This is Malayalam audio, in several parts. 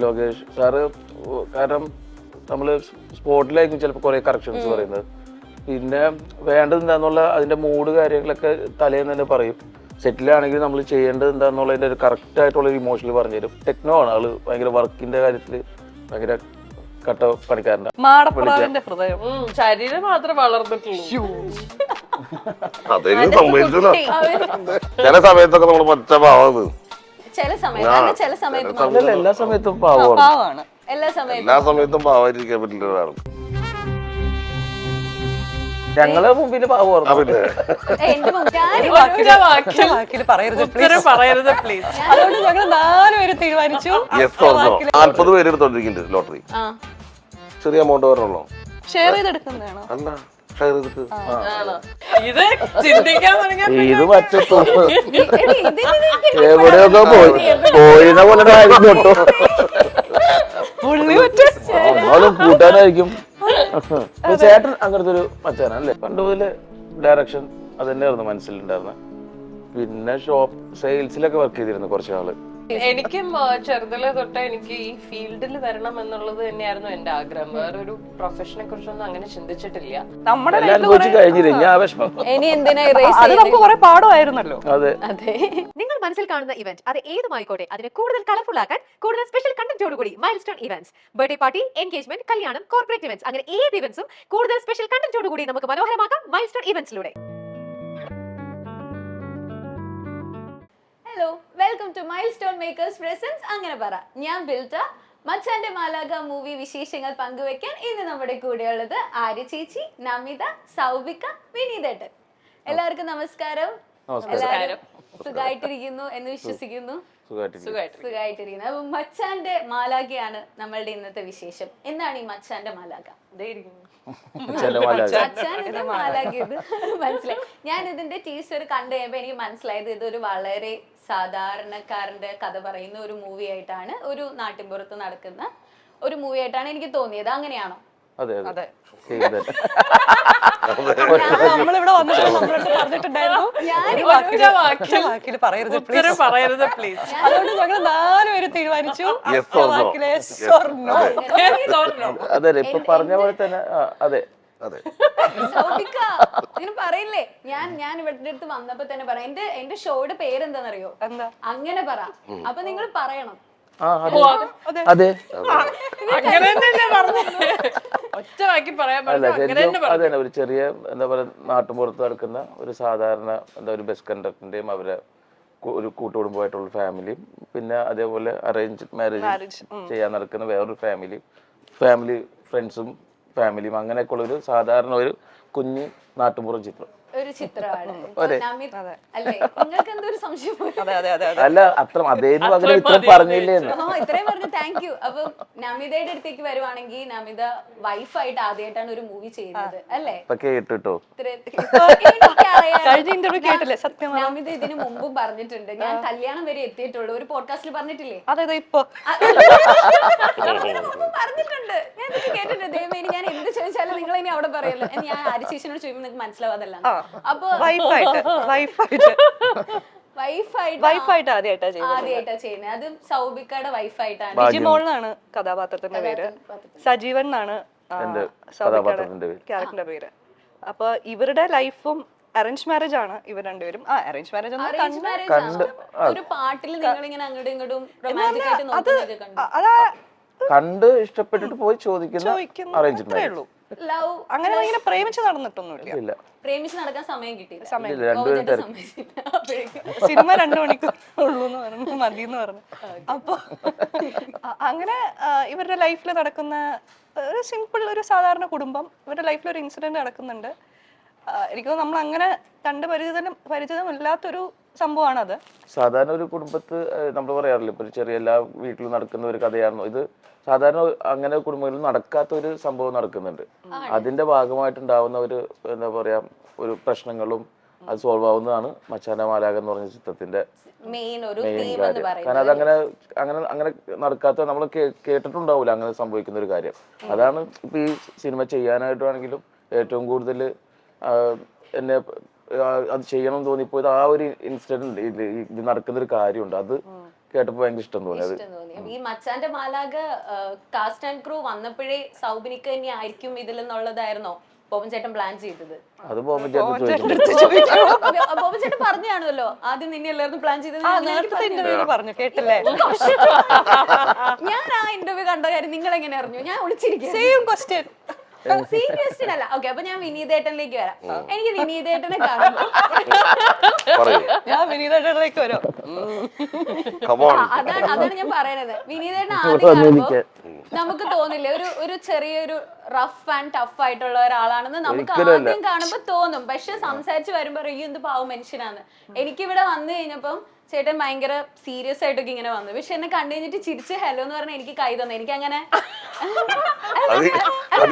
ലോകേഷ് സാറ് കാരണം നമ്മള് സ്പോട്ടിലായിരിക്കും ചിലപ്പോൾ കുറെ കറക്ഷൻസ് പറയുന്നത്. പിന്നെ വേണ്ടത് എന്താന്നുള്ള അതിന്റെ മൂഡ് കാര്യങ്ങളൊക്കെ തലേന്ന് തന്നെ പറയും. സെറ്റിലാണെങ്കിൽ നമ്മൾ ചെയ്യേണ്ടത് എന്താന്നുള്ളതിന്റെ ഒരു കറക്റ്റ് ആയിട്ടുള്ള ഒരു ഇമോഷണൽ പറഞ്ഞുതരും. ടെക്നോ ആണ് ആള്, ഭയങ്കര വർക്കിന്റെ കാര്യത്തിൽ ഭയങ്കര കട്ട പണിക്കാരൻ്റെ. മാടപ്രാവിന്റെ ഹൃദയം ശരീരം മാത്രം വളർന്നിട്ടുള്ളൂ. ചില സമയത്തൊക്കെ നമ്മൾ പച്ച പാവത്, ചില സമയത്ത് എല്ലാ സമയത്തും പാവമാണ്. എല്ലാ സമയത്തും പാവായിരിക്കാൻ പറ്റില്ല ഒരാൾ. ഞങ്ങളെ മുമ്പിൽ പാവമായിരുന്നു. പറയരുത് പ്ലീസ്. അതുകൊണ്ട് ഞങ്ങൾ 4 പേര് തീരുമാനിച്ചു 40 പേര് എടുത്തോണ്ടിരിക്കുന്നുണ്ട് ലോട്ടറി. ചെറിയ എമൗണ്ട് വരണല്ലോ. ഷെയർ ചെയ്തെടുക്കുന്നതാണോ? അല്ല, ഷെയർ ചെയ്തിട്ട് ഇത് ചിന്തിക്കാൻ തുടങ്ങിയ ഇത് മറ്റേ എവിടെയൊക്കെ പോയിന്ന പോലെ കേട്ടോ. എന്നാലും കൂട്ടാനായിരിക്കും. ചേട്ടൻ അങ്ങനത്തെ ഒരു മച്ചാനല്ലേ. പണ്ട് മുതല് ഡയറക്ഷൻ അത് തന്നെയായിരുന്നു മനസ്സിലുണ്ടായിരുന്നത്. പിന്നെ ഷോപ്പ് സെയിൽസിലൊക്കെ വർക്ക് ചെയ്തിരുന്നു കുറച്ച് നാള്. എനിക്കും ചെറുതിലെ തൊട്ട് എനിക്ക് ഈ ഫീൽഡിൽ വരണം എന്നുള്ളത് തന്നെയായിരുന്നു എന്റെ ആഗ്രഹം. വേറൊരു പ്രൊഫഷനെ കുറിച്ചൊന്നും അങ്ങനെ ചിന്തിച്ചിട്ടില്ല. നമ്മുടെ കഴിഞ്ഞില്ല ഞാൻ വിഷമം. ഇനി എന്തിനാ അത് നമുക്ക് കുറെ പാഠമായിരുന്നല്ലോ. അതെ. നിങ്ങൾ മനസ്സിൽ കാണുന്ന ഇവന്റ് അത് ഏതുമായിക്കോട്ടെ, അതിനെ കൂടുതൽ കളർഫുൾ ആക്കാൻ കൂടുതൽ സ്പെഷ്യൽ കണ്ടന്റോടുകൂടി milestone events, birthday party, engagement, കല്യാണം, കോർപ്പറേറ്റ് ഇവന്റ്സ്, അങ്ങനെ ഏത് ഇവന്റ്സും കൂടുതൽ സ്പെഷ്യൽ കണ്ടന്റോടുകൂടി നമുക്ക് മനോഹരമാക്കാം മൈൽസ്റ്റോൺ ഇവന്റ്സിലൂടെ. Hello, welcome to milestone makers presents അങ്ങനെ പറ. ഞാൻ ബിൽറ്റ. മച്ചാന്റെ മാലാഖ മൂവി വിശേഷങ്ങൾ പങ്കുവെക്കാൻ ഇന്ന് നമ്മുടെ കൂടെയുള്ളത് ആര്യ ചേച്ചി, നമിത, സൗബിക, വിനീതേട്ടൻ. എല്ലാവർക്കും നമസ്കാരം. എല്ലാവരും സുഖമായിട്ടിരിക്കുന്നു എന്ന് വിശ്വസിക്കുന്നു. സുഖമായിട്ടിരിക്കുന്നു. അപ്പൊ മച്ചാന്റെ മാലാഖയാണ് നമ്മളുടെ ഇന്നത്തെ വിശേഷം. എന്താണ് ഈ മച്ചാന്റെ മാലാഖ? മനസ്സിലായി. ഞാൻ ഇതിന്റെ ടീസർ കണ്ടു കഴിയുമ്പോ എനിക്ക് മനസ്സിലായത് ഇതൊരു വളരെ സാധാരണക്കാരന്റെ കഥ പറയുന്ന ഒരു മൂവി ആയിട്ടാണ്, ഒരു നാട്ടിൻപുറത്ത് നടക്കുന്ന ഒരു മൂവി ആയിട്ടാണ് എനിക്ക് തോന്നിയത്. അങ്ങനെയാണോ? നമ്മളിവിടെ വന്നിട്ട് പറഞ്ഞിട്ടുണ്ടായിരുന്നു പറയരുത് പ്ലീസ്. അതുകൊണ്ട് ഞങ്ങൾ 4 പേര് തീരുമാനിച്ചു അതെ. ഇപ്പൊ പറഞ്ഞ പോലെ തന്നെ. അതെ. അങ്ങനെ പറയില്ലേ. ഞാൻ ഇവരുടെ അടുത്ത് വന്നപ്പോ തന്നെ പറയാം, എന്റെ ഷോയുടെ പേരെന്താണെന്നറിയോ? അങ്ങനെ പറ. അപ്പൊ നിങ്ങൾ പറയണം. അതെ. അതെ, ഒരു ചെറിയ എന്താ പറയുക നാട്ടുപുറത്ത് നടക്കുന്ന ഒരു സാധാരണ ഒരു ബസ് കണ്ടക്ടറിന്റെയും അവരെ ഒരു കൂട്ടുകുടുംബമായിട്ടുള്ള ഫാമിലിയും, പിന്നെ അതേപോലെ അറേഞ്ച് മാരേജ് ചെയ്യാൻ നടക്കുന്ന വേറൊരു ഫാമിലി ഫ്രണ്ട്സും ഫാമിലിയും, അങ്ങനെയൊക്കെ ഉള്ള ഒരു സാധാരണ ഒരു കുഞ്ഞ് നാട്ടുപുറം ചിത്രം. ഒരു ചിത്രമാണ്. അല്ലേ? നിങ്ങൾക്ക് എന്തൊരു സംശയം? അല്ല, അത്ര അതേന്ന് പകരം ഇത്ര പറഞ്ഞില്ലേ? ഇത്രയും പറഞ്ഞു. Thank you. അപ്പൊ നമിതയുടെ അടുത്തേക്ക് വരുവാണെങ്കിൽ, നമിത വൈഫായിട്ട് ആദ്യമായിട്ടാണ് ഒരു മൂവി ചെയ്യുന്നത് അല്ലേ? കേട്ടോ. നമിത ഇതിനു മുമ്പും പറഞ്ഞിട്ടുണ്ട്, ഞാൻ കല്യാണം വരെ എത്തിയിട്ടുള്ളൂ. ഒരു പോഡ്കാസ്റ്റിൽ പറഞ്ഞിട്ടില്ലേ? പറഞ്ഞിട്ടുണ്ട്. ഞാൻ കേട്ടിട്ടുണ്ട്. ദൈവമേനി, ഞാൻ എന്ത് ചോദിച്ചാലും നിങ്ങൾ ഇനി അവിടെ പറയല്ലോ. ഞാൻ ആര്യശേഷനോട് ചോദിക്കുമ്പോൾ നിങ്ങൾക്ക് മനസ്സിലാവാതല്ല. അപ്പൊ വൈഫായിട്ട് ആദ്യമായിട്ടാ ചെയ്യുന്നത്. അത് സൗബിക്കയുടെ വൈഫായിട്ടാണ്. ബിജിമോളാണ് കഥാപാത്രത്തിന്റെ പേര്. സജീവൻ എന്നാണ് സൗബിക്കയുടെ ക്യാരക്ടറിന്റെ പേര്. അപ്പൊ ഇവരുടെ ലൈഫും അറേഞ്ച് മാരേജ് ആണ്. ഇവർ രണ്ടുപേരും അറേഞ്ച് മാരേജ് ഒരു പാട്ടിൽ നിങ്ങൾ ഇങ്ങനെ അങ്ങോട്ടും ഇങ്ങോട്ടും റൊമാൻറ്റിക് ആയിട്ട് നോക്കുന്നതൊക്കെ കണ്ട് ഇഷ്ടപ്പെട്ടിട്ട് പോയി ചോദിക്കുന്ന അറേഞ്ച്മെന്റ് ഉള്ളൂ. ലവ് അങ്ങനെ ഇങ്ങനെ പ്രേമിച്ച് നടന്നിട്ടൊന്നുമില്ല. പ്രേമിച്ച് നടക്കാൻ സമയം കിട്ടിയില്ല. സിനിമ 2 മണിക്കൂർ ഉള്ളൂ എന്ന് പറഞ്ഞു, മതി എന്ന് പറഞ്ഞു. അപ്പൊ അങ്ങനെ ഇവരുടെ ലൈഫിൽ നടക്കുന്ന ഒരു സിമ്പിൾ ഒരു സാധാരണ കുടുംബം, ഇവരുടെ ലൈഫിൽ ഒരു ഇൻസിഡന്റ് നടക്കുന്നുണ്ട്. എനിക്ക് നമ്മൾ അങ്ങനെ കണ്ട് പരിചിതമില്ലാത്തൊരു സംഭവമാണ് അത്. സാധാരണ ഒരു കുടുംബത്ത് നമ്മൾ പറയാറില്ല, ഇപ്പൊ ചെറിയ എല്ലാ വീട്ടിലും നടക്കുന്ന ഒരു കഥയാണോ ഇത്. സാധാരണ അങ്ങനെ കുടുംബങ്ങളിൽ നടക്കാത്ത ഒരു സംഭവം നടക്കുന്നുണ്ട്. അതിന്റെ ഭാഗമായിട്ടുണ്ടാവുന്ന ഒരു എന്താ പറയാ ഒരു പ്രശ്നങ്ങളും അത് സോൾവ് ആവുന്നതാണ് മച്ചാന്റെ മാലാഖ എന്ന് പറഞ്ഞ ചിത്രത്തിന്റെ മെയിൻ കാര്യം. കാരണം അതങ്ങനെ അങ്ങനെ അങ്ങനെ നടക്കാത്ത നമ്മൾ കേട്ടിട്ടുണ്ടാവില്ല അങ്ങനെ സംഭവിക്കുന്ന ഒരു കാര്യം. അതാണ് ഇപ്പൊ ഈ സിനിമ ചെയ്യാനായിട്ടാണെങ്കിലും ഏറ്റവും കൂടുതൽ എന്നെ അത് ചെയ്യണം തോന്നിപ്പോയത് ആ ഒരു ഇൻസിഡന്റ്, ഇത് നടക്കുന്ന ഒരു കാര്യമുണ്ട്. അത് കേട്ടപ്പോ ഭയങ്കര ഇഷ്ടം തോന്നി അത്. ഇഷ്ടം തോന്നി. ഈ മച്ചാന്റെ മാലാക കാസ്റ്റ് ആൻഡ് ക്രൂ വന്നപ്പോഴേ സൗബിനിക്ക് തന്നെ ആയിരിക്കും ഇതിലെന്നുള്ളതായിരുന്നോ ബോബൻ ചേട്ടൻ പ്ലാൻ ചെയ്തത്? അത് ബോബൻ ചേട്ടൻ ചോദിച്ചു. ബോബൻ ചേട്ടൻ പറഞ്ഞാണല്ലോ ആദ്യം നിന്നെ എല്ലാവരും പ്ലാൻ ചെയ്തത്. നേരത്തെ ഇന്റർവ്യൂല് പറഞ്ഞു കേട്ടില്ലേ? ഞാൻ ആ ഇന്റർവ്യൂ കണ്ട കാര്യം നിങ്ങൾ എങ്ങനെ അറിഞ്ഞു? ഞാൻ ഒളിച്ചിരിക്കും. Same question. സീരിയസ് അല്ല. ഓക്കെ, അപ്പൊ ഞാൻ വിനീതേട്ടനിലേക്ക് വരാം. എനിക്ക് വിനീതേട്ടനെ കാണുമ്പോ ഞാൻ വിനീതേട്ടനിലേക്ക് വരാം. അതാണ് ഞാൻ പറയണത്. വിനീതേട്ടൻ ആദ്യം കാണുമ്പോ നമുക്ക് തോന്നില്ലേ ഒരു ചെറിയൊരു റഫ് ആൻഡ് ടഫ് ആയിട്ടുള്ള ഒരാളാണെന്ന് നമുക്ക് ആദ്യം കാണുമ്പോ തോന്നും. പക്ഷെ സംസാരിച്ച് വരുമ്പോ ഈ എന്ത് പാവം മനുഷ്യനാണ്. എനിക്കിവിടെ വന്നു കഴിഞ്ഞപ്പം ചേട്ടൻ ഭയങ്കര സീരിയസ് ആയിട്ടൊക്കെ ഇങ്ങനെ വന്നു. പക്ഷെ എന്നെ കണ്ടു കഴിഞ്ഞിട്ട് ചിരിച്ച് ഹലോ എന്ന് പറഞ്ഞാൽ എനിക്ക് കൈ തന്നു. എനിക്ക് അങ്ങനെ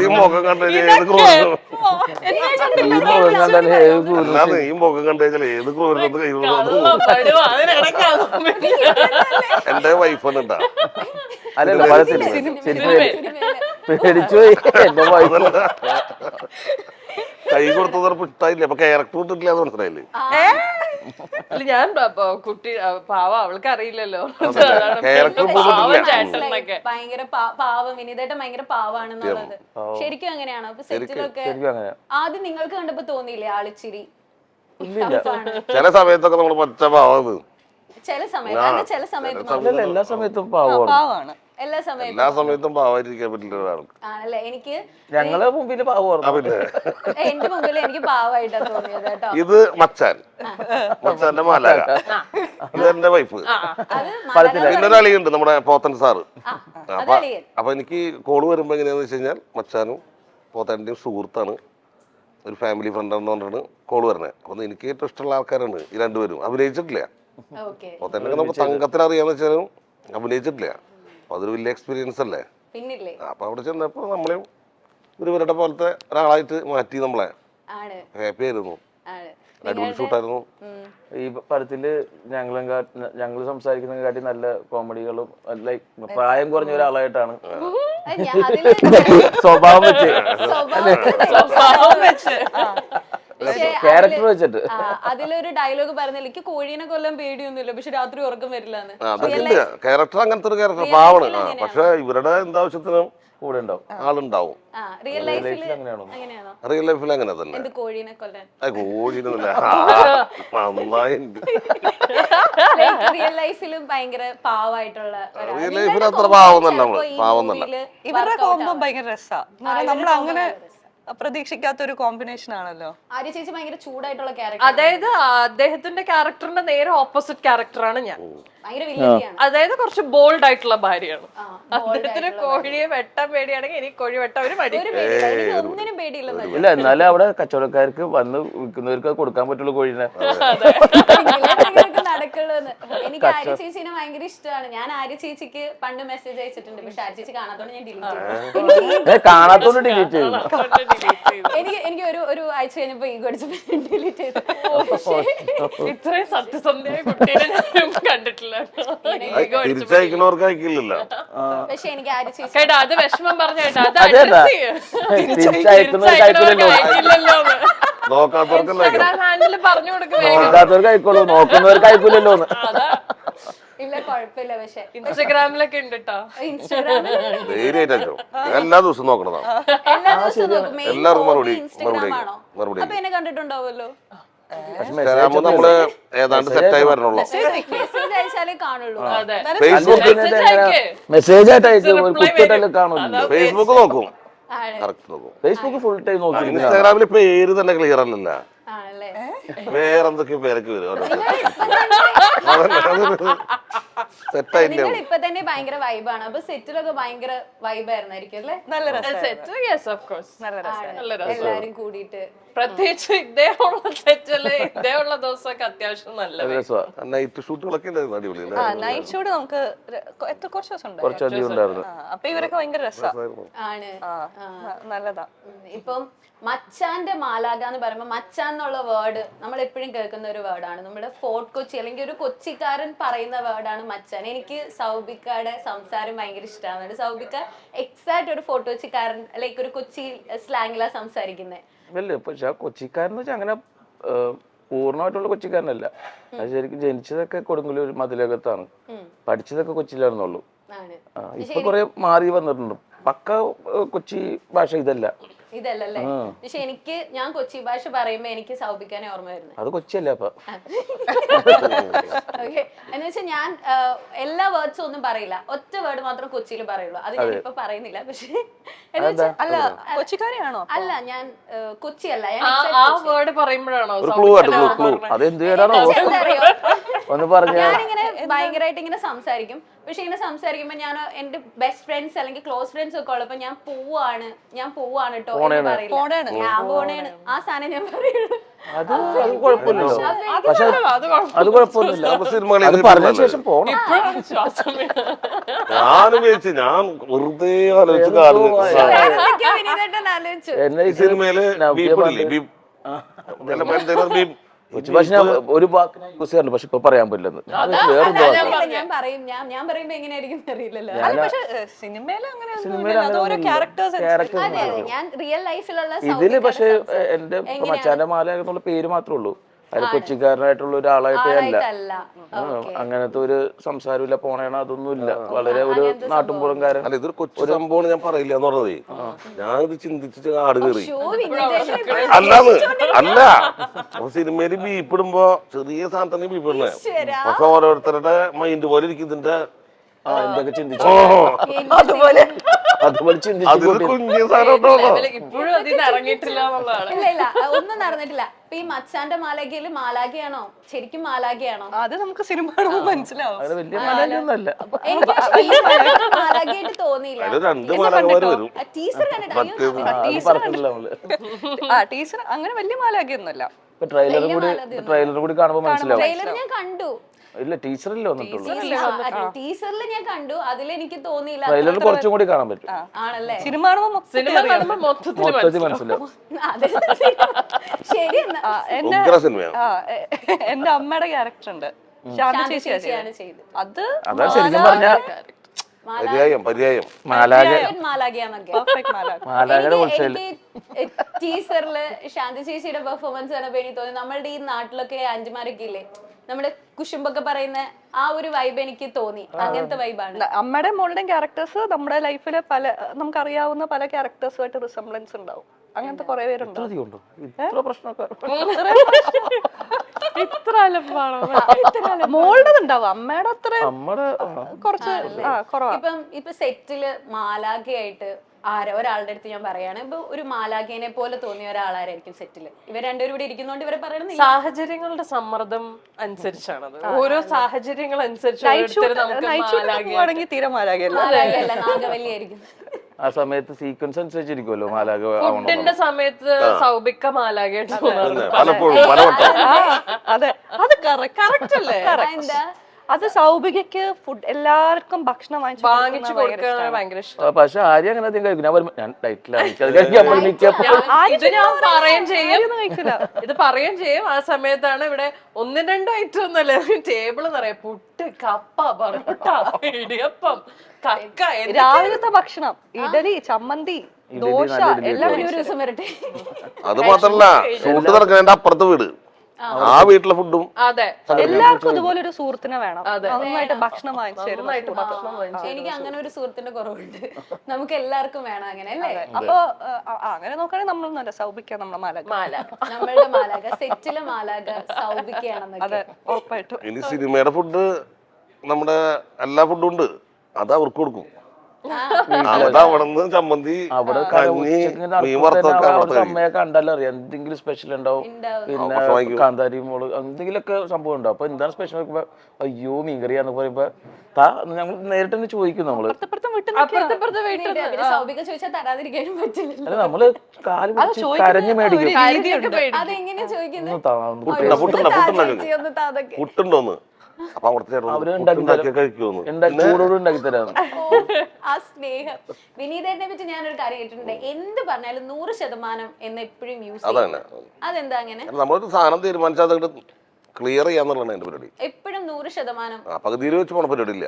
ഈ മുഖം കണ്ടു കഴിഞ്ഞാൽ ഏത് ക്രൂരത്ത് കൈ എന്റെ വൈഫാണ് ഉണ്ടാ അല്ലല്ല പഴത്തില്ല പേടിച്ചു പോയി എന്റെ വൈഫ്. കൈ കൊടുത്തത് ഇഷ്ടായില്ല. അപ്പൊ ക്യാരക്ടർ ഇട്ടിട്ടില്ല എന്ന് മനസ്സിലായില്ലേ? അല്ല ഞാൻ കുട്ടി പാവ അവൾക്ക് അറിയില്ലല്ലോ. ക്യാരക്ടർ ഭയങ്കര പാവം. വിനീതേട്ടൻ ഭയങ്കര പാവാണെന്നുള്ളത് ശരിക്കും അങ്ങനെയാണോ? അപ്പൊ സെറ്റിലൊക്കെ ആദ്യം നിങ്ങൾക്ക് കണ്ടപ്പോ തോന്നിയില്ലേ ആളിച്ചിരി? ചില സമയത്തൊക്കെ നമ്മള് പച്ച പാവത്. ചില സമയത്ത് ചില സമയത്ത് എല്ലാ സമയത്തും പാവമാണ്. പാവാണ്. എല്ലാ സമയത്തും എല്ലാ സമയത്തും പാവായിരിക്കാൻ പറ്റില്ല ഒരാൾക്ക്. ആണല്ലേ? എനിക്ക് ഞങ്ങളെ മുമ്പില് പാവമാണ്. പിന്നെ എന്റെ മുമ്പിൽ എനിക്ക് പാവായിട്ടാ തോന്നിയത് കേട്ടോ. ഇത് മച്ചാന്റെ മാലാക. ഇത് എന്റെ വൈഫ്. അത് പിന്നെ ഒരു അളിയുണ്ട് നമ്മുടെ പോത്തൻ സാറ്. അതളിയൻ. അപ്പൊ എനിക്ക് കോള് വരുമ്പോ എങ്ങനെയാന്ന് വെച്ച് കഴിഞ്ഞാൽ മച്ചാനും പോത്തന്റെയും സുഹൃത്താണ്, ഒരു ഫാമിലി ഫ്രണ്ട് എന്ന് പറഞ്ഞിട്ട് കോള് വരുന്നത്. അപ്പൊ എനിക്ക് ഏറ്റവും ഇഷ്ടമുള്ള ആൾക്കാരാണ് ഈ രണ്ടുപേരും. അഭിനയിച്ചിട്ടില്ല. ഓക്കെ. പോത്തന്നെ നമുക്ക് തങ്കത്തിൽ അറിയാന്ന് വെച്ചാലും അഭിനയിച്ചിട്ടില്ല. അപ്പൊ അതൊരു വലിയ എക്സ്പീരിയൻസ് അല്ലേ? പിന്നില്ലേ? അപ്പൊ അവിടെ ചെന്നപ്പോ നമ്മളെയും ഇവരുടെ പോലത്തെ ഒരാളായിട്ട് മാറ്റി നമ്മളെ. ആണ് ഹാപ്പി ആയിരുന്നു. ആണ്. അടിപൊളി ഷൂട്ടായിരുന്നു. ഈ പടത്തില് ഞങ്ങള് സംസാരിക്കുന്നതിനെക്കാട്ടി നല്ല കോമഡികളും ലൈക്ക് പ്രായം കുറഞ്ഞ ഒരാളായിട്ടാണ് സ്വഭാവം വെച്ച് ക്യാരക്ടർ വെച്ചിട്ട് അതിലൊരു ഡയലോഗ് പറഞ്ഞില്ല, എനിക്ക് കോഴീനെ കൊല്ലാൻ പേടിയൊന്നുമില്ല പക്ഷെ രാത്രി ഉറക്കം വരില്ലാന്ന്. ക്യാരക്ടർ അങ്ങനത്തെ ഒരു ക്യാരക്ടർ പാവാണ്. പക്ഷെ ഇവരുടെ എന്താവശ്യത്തിനും കൂടെ ഉണ്ടാവും, ആളുണ്ടാവും. റിയൽ ലൈഫിൽ അങ്ങനെയാണോ? അങ്ങനെയാണോ? റിയൽ ലൈഫിൽ അങ്ങനെ തന്നെ. എന്ത് കോഴീനെ കൊല്ലാൻ? കോഴീനല്ല, നന്നായിട്ടുണ്ട്. റിയൽ ലൈഫിലും ഭയങ്കര പാവായിട്ടുള്ള റിയൽ ലൈഫിൽ അത്ര പാവന്നല്ല നമ്മള്, പാവന്നല്ല. ഇവരുടെ കോമ്പോ ഭയങ്കര രസമാണ്. നമ്മൾ അങ്ങനെ പ്രതീക്ഷിക്കാത്ത ഒരു കോമ്പിനേഷൻ ആണല്ലോ. ആര്യ ചേച്ചി ഭയങ്കര ചൂടായിട്ടുള്ള ക്യാരക്ടർ. അതായത് അദ്ദേഹത്തിന്റെ ക്യാരക്ടറിന്റെ നേരെ ഓപ്പോസിറ്റ് ക്യാരക്ടറാണ് ഞാൻ. ഭയങ്കര വില്ലത്തിയാണ്. അതായത് കുറച്ച് ബോൾഡ് ആയിട്ടുള്ള ഭാര്യയാണ്. അദ്ദേഹത്തിന് കോഴിയെ വെട്ടാൻ പേടിയാണെങ്കിൽ എനിക്ക് കോഴി വെട്ടാൻ ഒരു മടി. ഒന്നിനും പേടിയില്ലെന്ന്. ഇല്ല, എന്നാലും അവിടെ കച്ചവടക്കാർക്ക് വന്ന് വിൽക്കുന്നവർക്ക് കൊടുക്കാൻ പറ്റുള്ളൂ കോഴീനെ. നടക്കുള്ളൂന്ന്. എനിക്ക് ആര്യ ചേച്ചിനെ ഭയങ്കര ഇഷ്ടമാണ്. ഞാൻ ആര്യ ചേച്ചിക്ക് പണ്ട് മെസ്സേജ് അയച്ചിട്ടുണ്ട്, പക്ഷെ ആര്യ ചേച്ചി കാണാത്തോണ്ട് ഞാൻ ഡിലീറ്റ് ചെയ്തു. കാണാത്തോണ്ട് ഡിലീറ്റ് ചെയ്തു. എനിക്ക് ഒരു ആഴ്ച കഴിഞ്ഞപ്പോ ഈഗോ അടിച്ചപ്പോ ഡിലീറ്റ് ചെയ്തു. ഇത്രയും സത്യസന്ധയായ കുട്ടീനെ ഞാൻ കണ്ടിട്ടില്ല. തിരിച്ചയക്കുന്നവർക്ക് അയക്കില്ലല്ലോ. പക്ഷെ എനിക്ക് ആര്യ ചേച്ചി കേട്ടോ, അത് വിഷമം പറഞ്ഞ കേട്ടോ, അത് അതേതാ? തിരിച്ചയക്കുന്നവർക്ക് അയക്കില്ലല്ലോ. നോക്കാത്തവർക്ക് ഹാൻഡിൽ പറഞ്ഞു കൊടുക്കുക. നോക്കാത്തവർക്ക് അയക്കുള്ളൂ, നോക്കുന്നവർക്ക് അയക്കൂലല്ലോ. ഇല്ല കുഴപ്പമില്ല. പക്ഷെ ഇൻസ്റ്റഗ്രാമിലൊക്കെ ഉണ്ട് കേട്ടോ. ഇൻസ്റ്റാഗ്രാമിൽ ധൈര്യമായിട്ടോ എല്ലാ ദിവസവും നോക്കണതാണ്. എല്ലാ ദിവസവും നോക്കും. എല്ലാവർക്കും മറുപടി ഇൻസ്റ്റാഗ്രാമാണോ? മറുപടി അപ്പൊ എന്നെ കണ്ടിട്ടുണ്ടാവുമല്ലോ. ഇൻസ്റ്റാഗ്രാമ് നമ്മള് ഏതാണ്ട് സെറ്റായി വരണുള്ളൂ. മെസ്സേജ് അയച്ചാലേ കാണുള്ളൂ. അതെ, മെസ്സേജ് ആയിട്ട് അയക്കും, ഒരു കുത്തിട്ടല്ലേ കാണുന്നു. ഫേസ്ബുക്ക് നോക്കും, കറക്റ്റ് നോക്കും. ഫേസ്ബുക്ക് ഫുൾ ടൈം നോക്കി. ഇൻസ്റ്റാഗ്രാമിൽ പേര് തന്നെ ക്ലിയർ അല്ലല്ല, ആണല്ലേ? വേറെന്തൊക്കെ പേരൊക്കെ വരും. സെറ്റായില്ലേ? നിങ്ങൾ ഇപ്പൊ തന്നെ ഭയങ്കര വൈബാണ്. അപ്പൊ സെറ്റിലൊക്കെ ഭയങ്കര വൈബായിരുന്നായിരിക്കും അല്ലേ? നല്ല രസം. Yes of course. എല്ലാരും കൂടിയിട്ട്. പ്രത്യേകിച്ച് ഇദ്ദേഹമുള്ള സെറ്റല്ലേ, ഇദ്ദേഹമുള്ള ദിവസമൊക്കെ അത്യാവശ്യം നല്ല നൈറ്റ് ഷൂട്ടുകളൊക്കെ ഉണ്ടായിരുന്നു, അടിപൊളി. നൈറ്റ് ഷൂട്ട് നമുക്ക് കുറച്ച് ദിവസം ഉണ്ട്. കുറച്ചധികം ഉണ്ടായിരുന്നു. അപ്പൊ ഇവരൊക്കെ ഭയങ്കര രസമാണ്. ആണ്. നല്ലതാ. ഇപ്പം മച്ചാന്റെ മാലാക എന്ന് പറയുമ്പോ മച്ചാൻ എന്നുള്ള വേർഡ് നമ്മൾ എപ്പോഴും കേൾക്കുന്ന ഒരു വേർഡാണ്. നമ്മുടെ ഫോർട്ട് കൊച്ചി അല്ലെങ്കിൽ ഒരു കൊച്ചിക്കാരൻ പറയുന്ന വേർഡാണ് മച്ചാൻ. എനിക്ക് സൗബിക്കയുടെ സംസാരം ഭയങ്കര ഇഷ്ടമാണ്. സൗബിക്ക എക്സാക്ട് ഒരു ഫോർട്ട് കൊച്ചിക്കാരൻ ലൈക്ക് ഒരു കൊച്ചി സ്ലാങ്ങിലാ സംസാരിക്കുന്നത്. അല്ലേ? പക്ഷെ കൊച്ചിക്കാരെന്ന് വെച്ചാൽ അങ്ങനെ പൂർണ്ണമായിട്ടുള്ള കൊച്ചിക്കാരനല്ല. അത് ശരിക്കും ജനിച്ചതൊക്കെ കൊടുങ്ങല്ലൂർ മതിലകത്താണ്, പഠിച്ചതൊക്കെ കൊച്ചിയിലായിരുന്നുള്ളൂ. ഇപ്പൊ കുറെ മാറി വന്നിട്ടുണ്ട്. പക്ക കൊച്ചി ഭാഷ ഇതല്ല. ഇതല്ലേ? പക്ഷെ ഞാൻ കൊച്ചി ഭാഷ പറയുമ്പോ എനിക്ക് സൗബിക്കാനെ ഓർമ്മ വരുന്നത്. അത് കൊച്ചിയല്ലേ അപ്പൊ? ഓക്കെ, എന്ന് വെച്ചാൽ ഞാൻ എല്ലാ വേർഡ്സും ഒന്നും പറയില്ല, ഒറ്റ വേർഡ് മാത്രം കൊച്ചിയിൽ പറയുള്ളൂ. അത് ഞാൻ ഇപ്പൊ പറയുന്നില്ല. പക്ഷെ അല്ല കൊച്ചിക്കാരിയാണോ? അല്ല, ഞാൻ കൊച്ചിയല്ല. ആ വേർഡ് പറയുമ്പോഴാണോ അതെന്ത് കേടാണോ ഒന്ന് പറഞ്ഞ? ഞാനിങ്ങനെ ഭയങ്കരമായിട്ട് ഇങ്ങനെ സംസാരിക്കും. പക്ഷെ ഇങ്ങനെ സംസാരിക്കുമ്പോ ഞാൻ എന്റെ ബെസ്റ്റ് ഫ്രണ്ട്സ് അല്ലെങ്കിൽ ക്ലോസ് ഫ്രണ്ട്സ് ഒക്കെ ഉള്ളപ്പോ ഞാൻ പോവാണ് കേട്ടോ എന്ന് പറയില്ല. ഞാൻ പോണേണ് ആ സാധനം ഞാൻ പറയുള്ളൂ. അത് കുഴപ്പമില്ലല്ലോ. പക്ഷെ അത് കുഴപ്പമൊന്നുമില്ല. അത് പറഞ്ഞ ശേഷം പോണം. ഞാനും വിചാരിച്ചു, ഞാൻ വെറുതെ ആലോചിച്ച് കാണുന്നു. എന്നെ ഈ സിനിമയില് കൊച്ചി ഭാഷ ഞാൻ ഒരു വാക്കിനെ യൂസ് ചെയ്യാറുണ്ട്, പക്ഷെ ഇപ്പൊ പറയാൻ പറ്റില്ലെന്ന്. ഞാൻ പറയും, ഞാൻ പറയുമ്പോ എങ്ങനെയായിരിക്കും അറിയില്ലല്ലോ. സിനിമയില് അങ്ങനെ ക്യാരക്ടേഴ്സ് ഞാൻ റിയൽ ലൈഫിലുള്ള ഇതില് പക്ഷെ എന്റെ മച്ചാന്റെ മാല എന്നുള്ള പേര് മാത്രമേ ഉള്ളൂ. അത് കൊച്ചിക്കാരനായിട്ടുള്ള ഒരാളായിട്ടേ അല്ല. അങ്ങനത്തെ ഒരു സംസാരമില്ല, പോണേണ അതൊന്നുമില്ല. വളരെ ഒരു നാട്ടുമ്പുറംകാരൻ. അല്ല, ഇതൊരു കൊച്ചു സംഭവം ഞാൻ പറയില്ല എന്ന് പറഞ്ഞതേ. ഞാനിത് ചിന്തിച്ചിട്ട് ആട് കയറി. അല്ല അപ്പൊ സിനിമയില് ബീപ്പിടുമ്പോ ചെറിയ സാധനത്തിന് ബീപ്പിടണേ. പക്ഷെ ഓരോരുത്തരുടെ മൈൻഡ് പോലെ ഇരിക്കും ഇതിന്റെ എന്തൊക്കെ ചിന്തിച്ചു അതുപോലെ കുഞ്ഞു സാധനം ഇപ്പോഴും അതിന് ഇറങ്ങിയിട്ടില്ല എന്നുള്ളതാണ്. ഇല്ല ഒന്നും നടന്നിട്ടില്ല. ഇപ്പൊ ഈ മച്ചാന്റെ മാലാഖയില് മാലാഖയാണോ ശരിക്കും മാലാഖയാണോ? അത് നമുക്ക് സിനിമ കാണുമ്പോൾ മനസ്സിലാവും. അത് വലിയ മലയൊന്നല്ല. എനിക്ക് പക്ഷേ ഈ മാലാഖ മാലാഖയായിട്ട് തോന്നിയില്ല. രണ്ട് മാലാഖമാര് വരും. ടീച്ചർ പറഞ്ഞില്ല നമ്മള്. ടീച്ചർ അങ്ങനെ വലിയ മാലാഖയൊന്നുമല്ല. ട്രെയിലറും കൂടി കാണുമ്പോ മനസ്സിലാവും. ട്രെയിലർ ഞാൻ കണ്ടു. ഇല്ല, ടീച്ചറിൽ വന്നിട്ടുള്ളൂ. ടീച്ചറിൽ ഞാൻ കണ്ടു, അതിലെനിക്ക് തോന്നിയില്ല. ട്രെയിലറിൽ കുറച്ചും കൂടി കാണാൻ പറ്റും. ആണല്ലേ? സിനിമ കാണുമ്പോൾ മൊത്തത്തിൽ മനസ്സിലാവും. ശരി. എന്റെ അമ്മയുടെ ക്യാരക്ടർ ഉണ്ട്, ശാന്ത ചേച്ചിയാണ് ചെയ്തത്. അതാ ശരിക്കും പറഞ്ഞ ടീച്ചറില് ശാന്തി ചേച്ചിയുടെ പെർഫോമൻസ് കണ്ടപ്പോ എനിക്ക് തോന്നി നമ്മളുടെ ഈ നാട്ടിലൊക്കെ ആന്റിമാരൊക്കെ ഇല്ലേ, നമ്മുടെ കുശുമ്പൊക്കെ പറയുന്ന ആ ഒരു വൈബ് എനിക്ക് തോന്നി. അങ്ങനത്തെ വൈബാണ്. അമ്മയുടെ മോളുടെയും ക്യാരക്ടേഴ്സ് നമ്മുടെ ലൈഫിലെ പല നമുക്കറിയാവുന്ന പല ക്യാരക്ടേഴ്സുമായിട്ട് റിസംബ്ലൻസ് ഉണ്ടാവും. അങ്ങനത്തെ കുറെ പേരുണ്ട്. ഇത്ര അലമ്പാണോ? മോളുടെ ഉണ്ടാവും, അമ്മയുടെ അത്ര കുറച്ച് കുറവാണ്. ഇപ്പൊ സെറ്റില് മാലാഖയായിട്ട് ഒരാളുടെ അടുത്ത് ഞാൻ പറയാണ്, ഇപ്പൊ ഒരു മാലാഖേനെ പോലെ തോന്നിയ ഒരാളായിരിക്കും സെറ്റില്. ഇവർ രണ്ടുപേരും കൂടി ഇരിക്കുന്നോണ്ട് ഇവരെ പറയണത് സാഹചര്യങ്ങളുടെ സമ്മർദ്ദം അനുസരിച്ചാണത്. ഓരോ സാഹചര്യങ്ങൾ അനുസരിച്ച് തീരെ മാലാഖയല്ല, നാഗവല്ലിയായിരിക്കും. ആ സമയത്ത് സീക്വൻസ് അനുസരിച്ചിരിക്കുമല്ലോ മാലാഖ. ഫുഡിന്റെ സമയത്ത് സൗബിക്ക മാലാഖയായിട്ട് അതെ, അത് കറക്റ്റ് അല്ലേ? അത് സൗബികയ്ക്ക് ഫുഡ് എല്ലാവർക്കും ഭക്ഷണം വാങ്ങിച്ചു കൊടുക്കാൻ ഭയങ്കര ഇഷ്ടം. പക്ഷെ ആര്യ അങ്ങനെ അധികം കഴിക്കും. ഞാൻ ഡയറ്റിലാണ്. ഇത് ഞാൻ പറയുകയും ചെയ്യും. ആ സമയത്താണ് ഇവിടെ 1-2 ഐറ്റം ഒന്നല്ലേ ടേബിള് നിറയെ പുട്ട്, കപ്പ, പൊറോട്ട, ഇടിയപ്പം, കക്ക. രാവിലത്തെ ഭക്ഷണം ഇഡലി, ചമ്മന്തി, ദോശ എല്ലാം ഒരു ദിവസം വരട്ടെ. അത് മാത്രല്ല, ഷൂട്ട് നടക്കുന്നതിന്റെ അപ്പുറത്തെ വീട്, ആ വീട്ടിലെ ഫുഡും. അതെ, എല്ലാവർക്കും ഇതുപോലെ ഒരു സുഹൃത്തിനെ വേണം, നന്നായിട്ട് ഭക്ഷണം വാങ്ങിച്ചു. എനിക്ക് അങ്ങനെ ഒരു സുഹൃത്തിന്റെ കുറവുണ്ട്. നമുക്ക് എല്ലാവർക്കും വേണം അങ്ങനെ, അല്ലേ? അപ്പൊ അങ്ങനെ നോക്കുകയാണെങ്കിൽ നമ്മൾ നല്ല സൗബിക്ക നമ്മുടെ മാലാഖ, നമ്മളുടെ മാലാഖ, സെറ്റിലെ മാലാഖ സൗബിക്കയാണെന്ന്. അതെ, ഉറപ്പായിട്ടും. ഇനി സിനിമയുടെ ഫുഡ് നമ്മുടെ എല്ലാ ഫുഡും ഉണ്ട്, അത് അവർക്ക് കൊടുക്കും. അവിടെ ചമ്മന്തി, അമ്മയെ കണ്ടാലും അറിയാം എന്തെങ്കിലും സ്പെഷ്യൽ ഉണ്ടാവും. പിന്നെ കാന്താരി മോള് എന്തെങ്കിലുമൊക്കെ സംഭവം ഉണ്ടാവും. അപ്പൊ എന്താണ് സ്പെഷ്യൽ നോക്കുമ്പോ അയ്യോ മീൻകറിയാന്ന് പറയുമ്പോ ഞങ്ങൾ നേരിട്ട് തന്നെ ചോദിക്കും. നമ്മള് സൗബിക ചോദിച്ചാൽ തരാതിരിക്കാനും പറ്റില്ല. അല്ല, നമ്മള് കാല് പിടിച്ച് കരഞ്ഞു മേടിക്കും. അതെങ്ങനെയാ ചോദിക്കുന്നത്? പുട്ടുണ്ടോന്ന് അപ്പൊ അവിടുത്തെ ചൂടോട് ഉണ്ടാക്കി തരാം. ആ സ്നേഹം. വിനീതേട്ടനെ പറ്റി ഞാനൊരു കാര്യം കേട്ടിട്ടുണ്ട്, എന്ത് പറഞ്ഞാലും 100% എന്ന് എപ്പോഴും യൂസ് ചെയ്യും. അതെന്താ അങ്ങനെ? നമ്മളൊരു സാധനം തീരുമാനിച്ചാൽ അത് ക്ലിയർ ചെയ്യാന്നുള്ളതാണ് എന്റെ പരിപാടി. എപ്പോഴും 100%. പകുതിയിൽ വെച്ച് പോണ പരിപാടി ഇല്ല.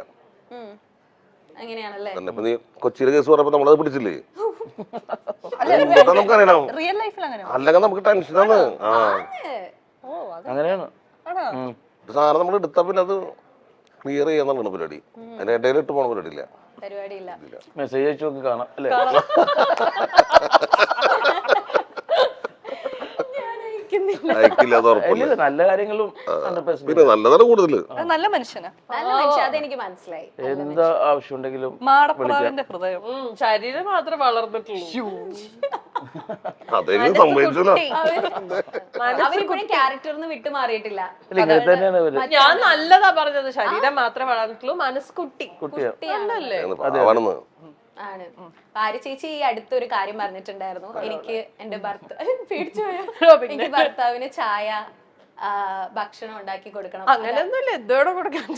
അങ്ങനെയാണല്ലേ? നീ കൊച്ചിയിലെ കേസ് പറഞ്ഞപ്പോ നമ്മളത് പിടിച്ചില്ലേ? നമുക്കറിയണം, റിയൽ ലൈഫിൽ അങ്ങനെ അല്ലെങ്കിൽ നമുക്ക് ടെൻഷനാണ്. അങ്ങനെയാണ്. ആണോ? ഉം. ഒരു സാധനം നമ്മൾ എടുത്താൽ പിന്നെ അത് ക്ലിയർ ചെയ്യാന്നുള്ളതാണ് പരിപാടി. അതിന്റെ ഇടയിൽ ഇട്ട് പോണ പരിപാടിയില്ല. പരിപാടിയില്ല. മെസ്സേജ് അയച്ചു നോക്കി കാണാം അല്ലേ? അയക്കില്ല, അത് ഉറപ്പില്ല. ഇല്ല, നല്ല കാര്യങ്ങളും 100% പിന്നെ നല്ലതാണ് കൂടുതല്. അത് നല്ല മനുഷ്യനാ. നല്ല മനുഷ്യൻ, അതെനിക്ക് മനസ്സിലായി. എന്താ ആവശ്യമുണ്ടെങ്കിലും മാടപ്രാവിന്റെ ഹൃദയം. ശരീരം മാത്രമേ വളർന്നിട്ടുള്ളൂ. അതെനിക്ക് സംഭവിച്ചല്ലോ. അവരിപ്പോഴും ക്യാരക്ടറിന്ന് വിട്ടു മാറിയിട്ടില്ല. ഇല്ല, ഇങ്ങനെ തന്നെയാണ് ഇവര്. ഞാൻ നല്ലതാ പറഞ്ഞത്, ശരീരം മാത്രമേ വളർന്നിട്ടുള്ളൂ, മനസ്കുട്ടി കുട്ടിയാണ്. അല്ലേ? പാവാണെന്ന്. ആണ്. ആര്യ ചേച്ചി ഈ അടുത്തൊരു കാര്യം പറഞ്ഞിട്ടുണ്ടായിരുന്നു. എനിക്ക് എന്റെ എനിക്ക് ഭർത്താവിന് ചായ, ഭക്ഷണം ഉണ്ടാക്കി കൊടുക്കണം. അങ്ങനെയൊന്നുമില്ല, എന്തോടെ കൊടുക്കാൻ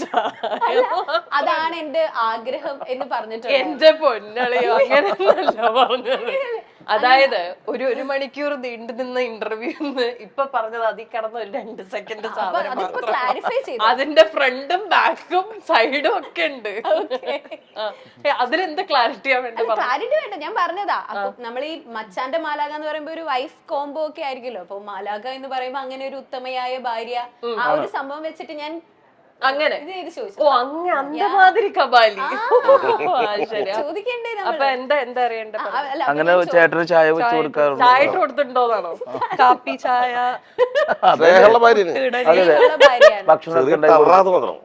അതാണ് എന്റെ ആഗ്രഹം എന്ന് പറഞ്ഞിട്ടുണ്ട്. എന്റെ പൊന്നളിയോ, അങ്ങനെയൊന്നുമല്ല പറഞ്ഞത്. അതായത് ഒരു മണിക്കൂർ നീണ്ടു നിന്ന ഇന്റർവ്യൂന്ന് ഇപ്പൊ പറഞ്ഞത് അതിൽ കിടന്ന ഒരു 2 സെക്കൻഡ് സാധനം അതിപ്പോ മാത്രം. ക്ലാരിഫൈ ചെയ്തു. അതിന്റെ ഫ്രണ്ടും ബാക്കും സൈഡും ഒക്കെ ഉണ്ട്. അതിലെന്ത് ക്ലാരിറ്റിയാ വേണ്ട? ക്ലാരിറ്റി വേണ്ട, ഞാൻ പറഞ്ഞതാ. അപ്പൊ നമ്മൾ ഈ മച്ചാന്റെ മാലാക എന്ന് പറയുമ്പോ ഒരു വൈഫ് കോംബോ ഒക്കെ ആയിരിക്കുമല്ലോ. അപ്പൊ മാലാക എന്ന് പറയുമ്പോ അങ്ങനെ ഒരു ഉത്തമയായ ഭാര്യ, ആ ഒരു സംഭവം വെച്ചിട്ട് ഞാൻ അങ്ങനെ ഇത് ചെയ്ത് ചോദിച്ചു. ഓ, അങ്ങ് അന്തമാതിരി കബാലി. ശരി. ചോദിക്കണ്ടേ അപ്പൊ എന്താ അറിയണ്ട? അങ്ങനെ ചേട്ടന് ചായ വെച്ച് കൊടുക്കാറുണ്ട്. ചായ ഇട്ട് കൊടുത്തിട്ടുണ്ടോന്നാണോ? കാപ്പി, ചായ, സ്നേഹമുള്ള ഭാര്യന്. ഭാര്യയാണ്. ഭക്ഷണമൊക്കെ ചെറിയ ഉണ്ടാക്കി കൊടുക്കും. തറാത് മാത്രം.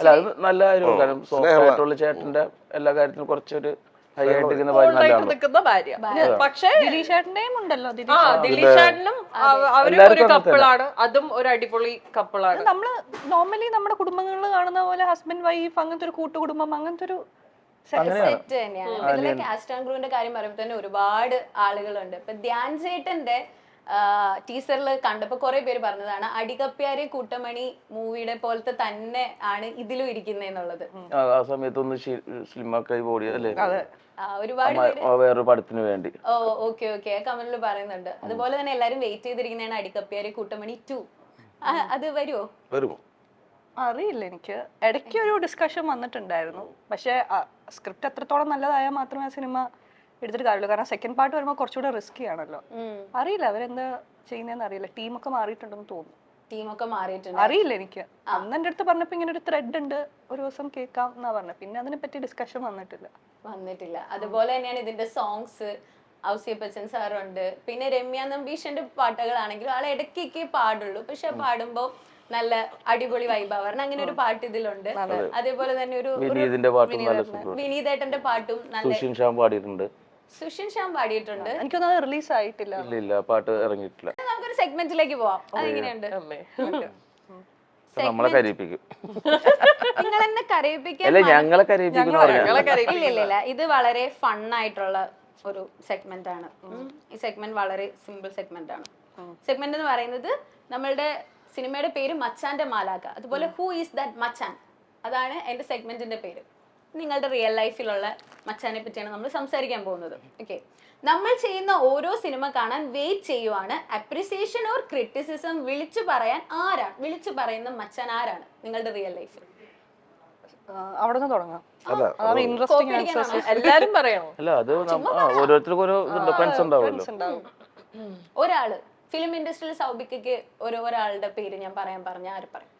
അല്ല, അത് നല്ല കാര്യമാണ്. കാരണം സോഫ്റ്റ് ആയിട്ടുള്ള ചേട്ടന്റെ എല്ലാ കാര്യത്തിലും കുറച്ചൊരു ഹൈ ആയിട്ട് നിൽക്കുന്ന ഭാര്യ ഓൾറൈറ്റ് നല്ലതാണ്. നിൽക്കുന്ന ഭാര്യ. പക്ഷേ ദിലീഷേട്ടന്റെയും ഉണ്ടല്ലോ. ദിലീഷേട്ടനും അവരും ഒരു കപ്പിളാണ്. അതും ഒരു അടിപൊളി കപ്പിളാണ്. നമ്മള് നോർമലി നമ്മുടെ കുടുംബങ്ങളിൽ കാണുന്ന പോലെ ഹസ്ബൻഡ് വൈഫ് അങ്ങനത്തെ ഒരു കൂട്ടുകുടുംബം, അങ്ങനത്തെ ഒരു സെറ്റ് തന്നെയാണ്. ഇപ്പൊ ഇതിലെ കാസ്റ്റ് ആൻഡ് ക്രൂവിന്റെ കാര്യം പറയുമ്പോൾ തന്നെ ഒരുപാട് ആളുകളുണ്ട്. ഇപ്പൊ ധ്യാൻ ചേട്ടന്റെ ടീസറിൽ കണ്ടപ്പോ കുറെ പേര് പറഞ്ഞതാണ് അടികപ്പ്യാരെ കൂട്ടമണി മൂവിയുടെ പോലത്തെ തന്നെ ആണ് ഇതിലും ഇരിക്കുന്നെന്നുള്ളത്. ആ സമയത്തൊന്ന് സ്ലിമാക്കായി ബോഡി അല്ലേ? ഒരുപാട് വേറൊരു പടത്തിന് വേണ്ടി. ഓ, ഓക്കെ ഓക്കെ, കമന്റിൽ പറയുന്നുണ്ട്. അതുപോലെ തന്നെ എല്ലാരും വെയിറ്റ് ചെയ്തിരിക്കുന്നതാണ് അടികപ്പ്യാരെ കൂട്ടമണി 2. അത് വരുമോ? വരുമോ അറിയില്ല. എനിക്ക് ഇടയ്ക്ക് ഒരു ഡിസ്കഷൻ വന്നിട്ടുണ്ടായിരുന്നു. പക്ഷെ സ്ക്രിപ്റ്റ് എത്രത്തോളം നല്ലതായാൽ മാത്രമേ ആ സിനിമ എടുത്തിട്ട് കാര്യമുള്ളൂ. കാരണം സെക്കൻഡ് പാർട്ട് വരുമ്പോൾ കുറച്ചുകൂടെ റിസ്കി ആണല്ലോ. അറിയില്ല അവരെന്താ ചെയ്യുന്നതെന്ന് അറിയില്ല. ടീമൊക്കെ മാറിയിട്ടുണ്ടെന്ന് തോന്നുന്നു. ടീമൊക്കെ മാറിയിട്ടുണ്ട്. അറിയില്ല എനിക്ക്. അന്ന് എൻ്റെ അടുത്ത് പറഞ്ഞപ്പോ ഇങ്ങനെ ഒരു ത്രെഡ് ഉണ്ട്, ഒരു ദിവസം കേൾക്കാം എന്നാ പറഞ്ഞത്. പിന്നെ അതിനെ പറ്റി ഡിസ്കഷൻ വന്നിട്ടില്ല. അതുപോലെ തന്നെയാണ് ഇതിന്റെ സോങ്സ്. ഔസിയപ്പച്ചൻ സാറുണ്ട്, പിന്നെ രമ്യ നമ്പീഷന്റെ പാട്ടുകളാണെങ്കിലും ആളെ ഇടയ്ക്കൊക്കെ പാടുള്ളൂ. പക്ഷെ പാടുമ്പോ നല്ല അടിപൊളി വൈബാവരണം. അങ്ങനെ ഒരു പാട്ട് ഇതിലുണ്ട്. അതേപോലെ തന്നെ ഒരു വിനീതിന്റെ പാട്ടും നല്ല സൂപ്പർ. വിനീതേട്ടന്റെ പാട്ടും നല്ല. സുഷിൻ ഷ്യാം പാടിയിട്ടുണ്ട്. സുഷിൻ ഷ്യാം പാടിയിട്ടുണ്ട്. എനിക്കൊന്നും അത് റിലീസ് ആയിട്ടില്ല. ഇല്ല, പാട്ട് ഇറങ്ങിയിട്ടില്ല. നമുക്കൊരു സെഗ്മെന്റിലേക്ക് പോവാം. അതെങ്ങനെയുണ്ട്? നമ്മളെ കരയിപ്പിക്കും. നിങ്ങൾ എന്നെ കരയിപ്പിക്കാൻ? അല്ല, ഞങ്ങളെ കരയിപ്പിക്കും. ഇല്ല, ഇത് വളരെ ഫണ്ണായിട്ടുള്ള ഒരു സെഗ്മെന്റ് ആണ്. ഈ സെഗ്മെന്റ് വളരെ സിമ്പിൾ സെഗ്മെന്റ് ആണ്. സെഗ്മെന്റ് എന്ന് പറയുന്നത് നമ്മളുടെ സിനിമയുടെ പേര് മച്ചാന്റെ മാലാക. അതുപോലെ ഹൂ ഈസ് ദാറ്റ് മച്ചാൻ, അതാണ് എന്റെ സെഗ്മെന്റിന്റെ പേര്. നിങ്ങളുടെ റിയൽ ലൈഫിലുള്ള മച്ചാനെ പറ്റിയാണ് നമ്മൾ സംസാരിക്കാൻ പോകുന്നത്. ഓക്കെ, നമ്മൾ ചെയ്യുന്ന ഓരോ സിനിമ കാണാൻ വെയിറ്റ് ചെയ്യുവാണ്. അപ്രിസിയേഷൻ ഓർ ക്രിറ്റിസിസം വിളിച്ചു പറയാൻ ആരാണ്? വിളിച്ചു പറയുന്ന മച്ചാൻ ആരാണ് നിങ്ങളുടെ റിയൽ ലൈഫിൽ? അവിടെ നിന്ന് തുടങ്ങാം. അല്ല, ഇൻട്രസ്റ്റിംഗ്. എല്ലാരും പറയണോ? അല്ല, അത് ഓരോരുത്തർക്കും ഓരോ ഫ്രണ്ട്സ് ഉണ്ടാവുമല്ലോ. ഒരാള് ഫിലിം ഇൻഡസ്ട്രിയിൽ സൗബിക്കയ്ക്ക് ഒരാളുടെ പേര് ഞാൻ പറഞ്ഞ ആര് പറയും?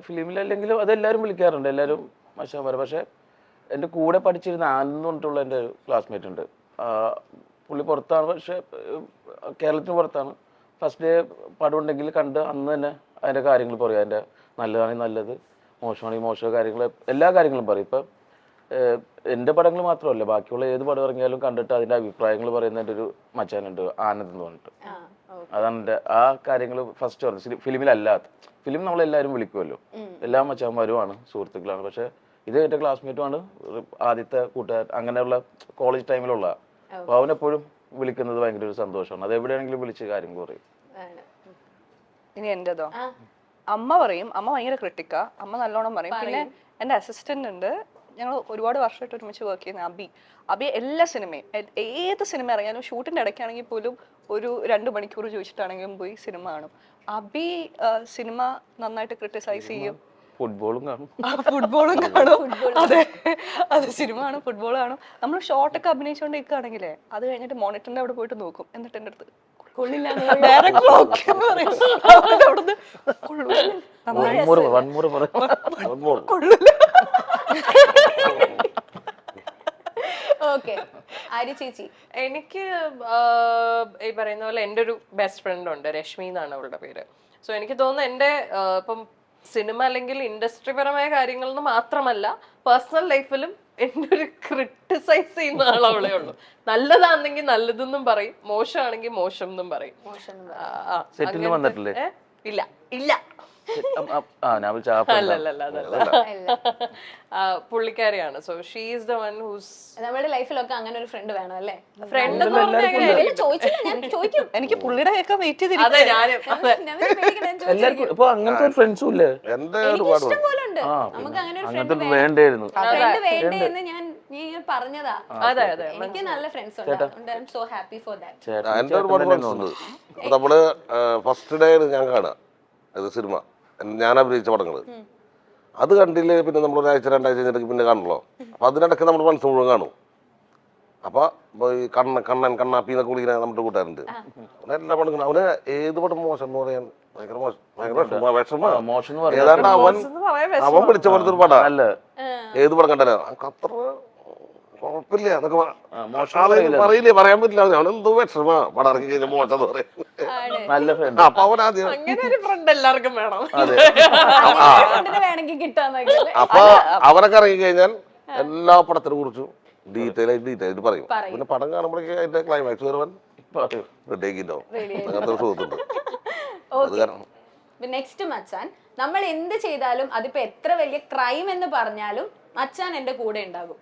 ഫിലിമിലല്ലെങ്കിലും അതെല്ലാരും വിളിക്കാറുണ്ട്, എല്ലാരും മച്ചാന്മാരെ. പക്ഷെ എൻ്റെ കൂടെ പഠിച്ചിരുന്ന ആനന്ദ് പറഞ്ഞിട്ടുള്ള എൻ്റെ ഒരു ക്ലാസ്മേറ്റ് ഉണ്ട്. പുള്ളി പുറത്താണ്, പക്ഷെ കേരളത്തിന് പുറത്താണ്. ഫസ്റ്റ് ഡേ പടം ഉണ്ടെങ്കിൽ കണ്ട് അന്ന് തന്നെ അതിൻ്റെ കാര്യങ്ങൾ പറയും. അതിൻ്റെ നല്ലതാണെങ്കിൽ നല്ലത്, മോശമാണെങ്കിൽ മോശം, കാര്യങ്ങൾ എല്ലാ കാര്യങ്ങളും പറയും. ഇപ്പം എൻ്റെ പടങ്ങൾ മാത്രമല്ല, ബാക്കിയുള്ള ഏത് പടം ഇറങ്ങിയാലും കണ്ടിട്ട് അതിൻ്റെ അഭിപ്രായങ്ങൾ പറയുന്ന എൻ്റെ ഒരു മച്ചാനുണ്ട്, ആനന്ദ് എന്ന് പറഞ്ഞിട്ട്. അതാണ് എൻ്റെ ആ കാര്യങ്ങൾ ഫസ്റ്റ് പറഞ്ഞു. ഫിലിമിലല്ലാത്ത ഫിലിം നമ്മളെല്ലാവരും വിളിക്കുമല്ലോ, എല്ലാ മച്ചാന്മാരുമാണ്, സുഹൃത്തുക്കളാണ്. പക്ഷെ ഇത് എൻ്റെ ക്ലാസ്മേറ്റുമാണ്, ആദ്യത്തെ കൂട്ടുകാർ, അങ്ങനെയുള്ള കോളേജ് ടൈമിലുള്ള. അപ്പോൾ അവനെപ്പോഴും വിളിക്കുന്നത് ഭയങ്കര ഒരു സന്തോഷമാണ്. അത് എവിടെയാണെങ്കിലും വിളിച്ച് കാര്യങ്ങൾ പറയും. ഇനി എന്റേതോ? അമ്മ പറയും. അമ്മ ഭയങ്കര ക്രിട്ടിക്കാ. അമ്മ നല്ലോണം പറയും. പിന്നെ എൻ്റെ അസിസ്റ്റന്റ് ഉണ്ട്, ഞങ്ങൾ ഒരുപാട് വർഷമായിട്ട് ഒരുമിച്ച് വർക്ക് ചെയ്യുന്ന അബി എല്ലാ സിനിമയും, ഏത് സിനിമ ഇറങ്ങിയാലും ഷൂട്ടിന്റെ ഇടയ്ക്കാണെങ്കിൽ പോലും ഒരു 2 മണിക്കൂർ ചോദിച്ചിട്ടാണെങ്കിലും പോയി സിനിമ കാണും. അബി സിനിമ നന്നായിട്ട് ക്രിട്ടിസൈസ് ചെയ്യും. ഫുട്ബോളും കാണും. ഫുട്ബോളും കാണും. അതെ, സിനിമ കാണും, ഫുട്ബോൾ കാണും. നമ്മൾ ഷോർട്ടൊക്കെ അഭിനയിച്ചുകൊണ്ട് നിൽക്കുകയാണെങ്കിലേ അത് കഴിഞ്ഞിട്ട് മോണിറ്ററിന്റെ അവിടെ പോയിട്ട് നോക്കും. എന്നിട്ട് എൻ്റെ അടുത്ത് ഡയറക്ടർ ഓക്കെ എന്ന് പറയും. അവരുടെ അവിടുന്ന് കൊള്ളൂല. വൺമൂറ് കൊള്ളൂല. ഓക്കെ ആര്യ ചേച്ചി? എനിക്ക് ഈ പറയുന്ന പോലെ എൻ്റെ ഒരു ബെസ്റ്റ് ഫ്രണ്ട് ഉണ്ട്, രശ്മി എന്നാണ് അവളുടെ പേര്. സോ എനിക്ക് തോന്നുന്നു എൻ്റെ ഇപ്പം സിനിമ അല്ലെങ്കിൽ ഇൻഡസ്ട്രി പരമായ കാര്യങ്ങളിൽ നിന്ന് മാത്രമല്ല പേഴ്സണൽ ലൈഫിലും എൻ്റെ ഒരു ക്രിട്ടിസൈസ് ചെയ്യുന്ന ആൾ അവളെ ഉള്ളൂ. നല്ലതാണെങ്കിൽ നല്ലതെന്നും പറയും, മോശമാണെങ്കിൽ മോശം എന്നും പറയും. സെറ്റിൽ വന്നിട്ടില്ലേ? ഇല്ല ഇല്ല ഞാൻ വിളിച്ച ആ friend ആ. അല്ലല്ല പുള്ളിക്കാരിയാണ്. So she is the one whose നമ്മുടെ ലൈഫിലൊക്കെ അങ്ങനെ ഒരു ഫ്രണ്ട് വേണം അല്ലേ? ഫ്രണ്ട് എന്ന് പറഞ്ഞാൽ ചോദിച്ചില്ല, ഞാൻ ചോദിക്കും. എനിക്ക് പുള്ളിയുടെ ഒക്കെ വെയിറ്റ് അതെ ചെയ്തിരിക്കും. ഞാനും അതെ നമിത പേടിക്കണ്ട, ഞാൻ ചോദിച്ചു. എല്ലാവർക്കും ഇപ്പൊ അങ്ങനത്തെ ഒരു ഫ്രണ്ട്സും ഇല്ലേ? എന്റെ എനിക്ക് ഒരുപാട് ഇഷ്ടം പോലെ ഉണ്ട്. ആ നമുക്ക് അങ്ങനെ ഒരു അങ്ങനത്തെ ഫ്രണ്ട് വേണ്ടായിരുന്നു. ഫ്രണ്ട് വേണ്ടേ എന്ന് ഞാൻ പറഞ്ഞതാ. അതെ അതെ എനിക്ക് നല്ല ഫ്രണ്ട്സ് ഉണ്ട്. അതുകൊണ്ട് I am so happy for that. ചേട്ടൻ എന്റെ ഒരുപാട് ഫ്രണ്ട്സ് ഉണ്ട്. അപ്പൊ നമ്മള് ഫസ്റ്റ് ഡേ ഞാൻ കാണുക ഇത് സിനിമ, ഞാൻ അഭിനയിച്ച പടങ്ങള്. അത് കണ്ടില്ലേ പിന്നെ നമ്മൾ ഒരാഴ്ച രണ്ടാഴ്ച കഴിഞ്ഞിട്ട് പിന്നെ കാണണല്ലോ. അപ്പൊ അതിനിടയ്ക്ക് നമ്മുടെ മനസ്സ് മുഴുവൻ കാണും. അപ്പൊ ഈ കണ്ണാപ്പി എന്നൊക്കെ വിളിക്കുന്ന നമ്മുടെ കൂട്ടുകാരുണ്ട്. അവനെല്ലാം പടം അവന് ഏത് പടം മോശം എന്ന് പറയാൻ ഭയങ്കര വിഷമ. മോശം എന്ന് പറയാം. ഏതാണ്ട് അവൻ പിടിച്ച പോലത്തെ ഒരു പടാ. അല്ല ഏത് പടം കണ്ടാലോ അത്ര കുഴപ്പമില്ല എന്നൊക്കെ പറയില്ലേ, പറയാൻ പറ്റില്ല. അവനെന്തോ വിഷമ പടം ഇറങ്ങി കഴിഞ്ഞാൽ മോശം എന്ന് പറയും. നല്ല ഫ്രണ്ട്. അപ്പൊ അവനാദ്യം അങ്ങനെ ഒരു ഫ്രണ്ട് എല്ലാവർക്കും വേണം. അതെ വേണമെങ്കിൽ കിട്ടാന്നൊക്കെ അപ്പൊ അവനൊക്കെ ഇറങ്ങി കഴിഞ്ഞാൽ എല്ലാ പടത്തിനെ കുറിച്ചും ഡീറ്റെയിൽ ആയിട്ട് പറയും. പിന്നെ പടം കാണുമ്പോഴേക്കും അതിന്റെ ക്ലൈമാക്സ് വരുവാൻ റെഡിയാക്കിട്ടോ അങ്ങനത്തെ സുഹൃത്തുണ്ട്. അത് കാരണം നെക്സ്റ്റ് മച്ചാൻ, നമ്മൾ എന്ത് ചെയ്താലും അതിപ്പോ എത്ര വലിയ ക്രൈം എന്ന് പറഞ്ഞാലും മച്ചാൻ എന്റെ കൂടെ ഉണ്ടാകും.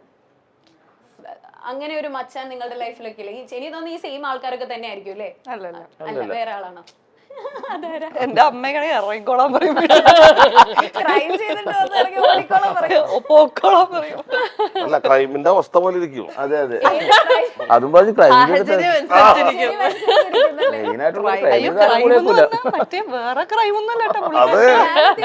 അങ്ങനെ ഒരു മച്ചാൻ നിങ്ങളുടെ ലൈഫിലൊക്കെ ഇല്ലേ? എനിക്ക് തോന്നുന്നു ഈ സെയിം ആൾക്കാരൊക്കെ തന്നെ ആയിരിക്കും അല്ലേ? അല്ലല്ല, അല്ല വേറെ ആളാണോ? എന്റെ അമ്മകളെ ഇറങ്ങിക്കോളാൻ പറയും, ക്രൈം ചെയ്തിട്ട് വന്ന് ഇറങ്ങി ഓടിക്കോളാൻ പറയും. പോക്കോളാൻ പറയും. അല്ല ക്രൈമിന്റെ അവസ്ഥ പോലെ ഇരിക്കും. അതെ അതെ അതും പറഞ്ഞ് ക്രൈം സാഹചര്യം അനുസരിച്ചിരിക്കും. മെയിനായിട്ടുള്ള അയ്യോ, ക്രൈം ഒന്നും മറ്റേ വേറെ ക്രൈം ഒന്നും അല്ല കേട്ടോ. അത്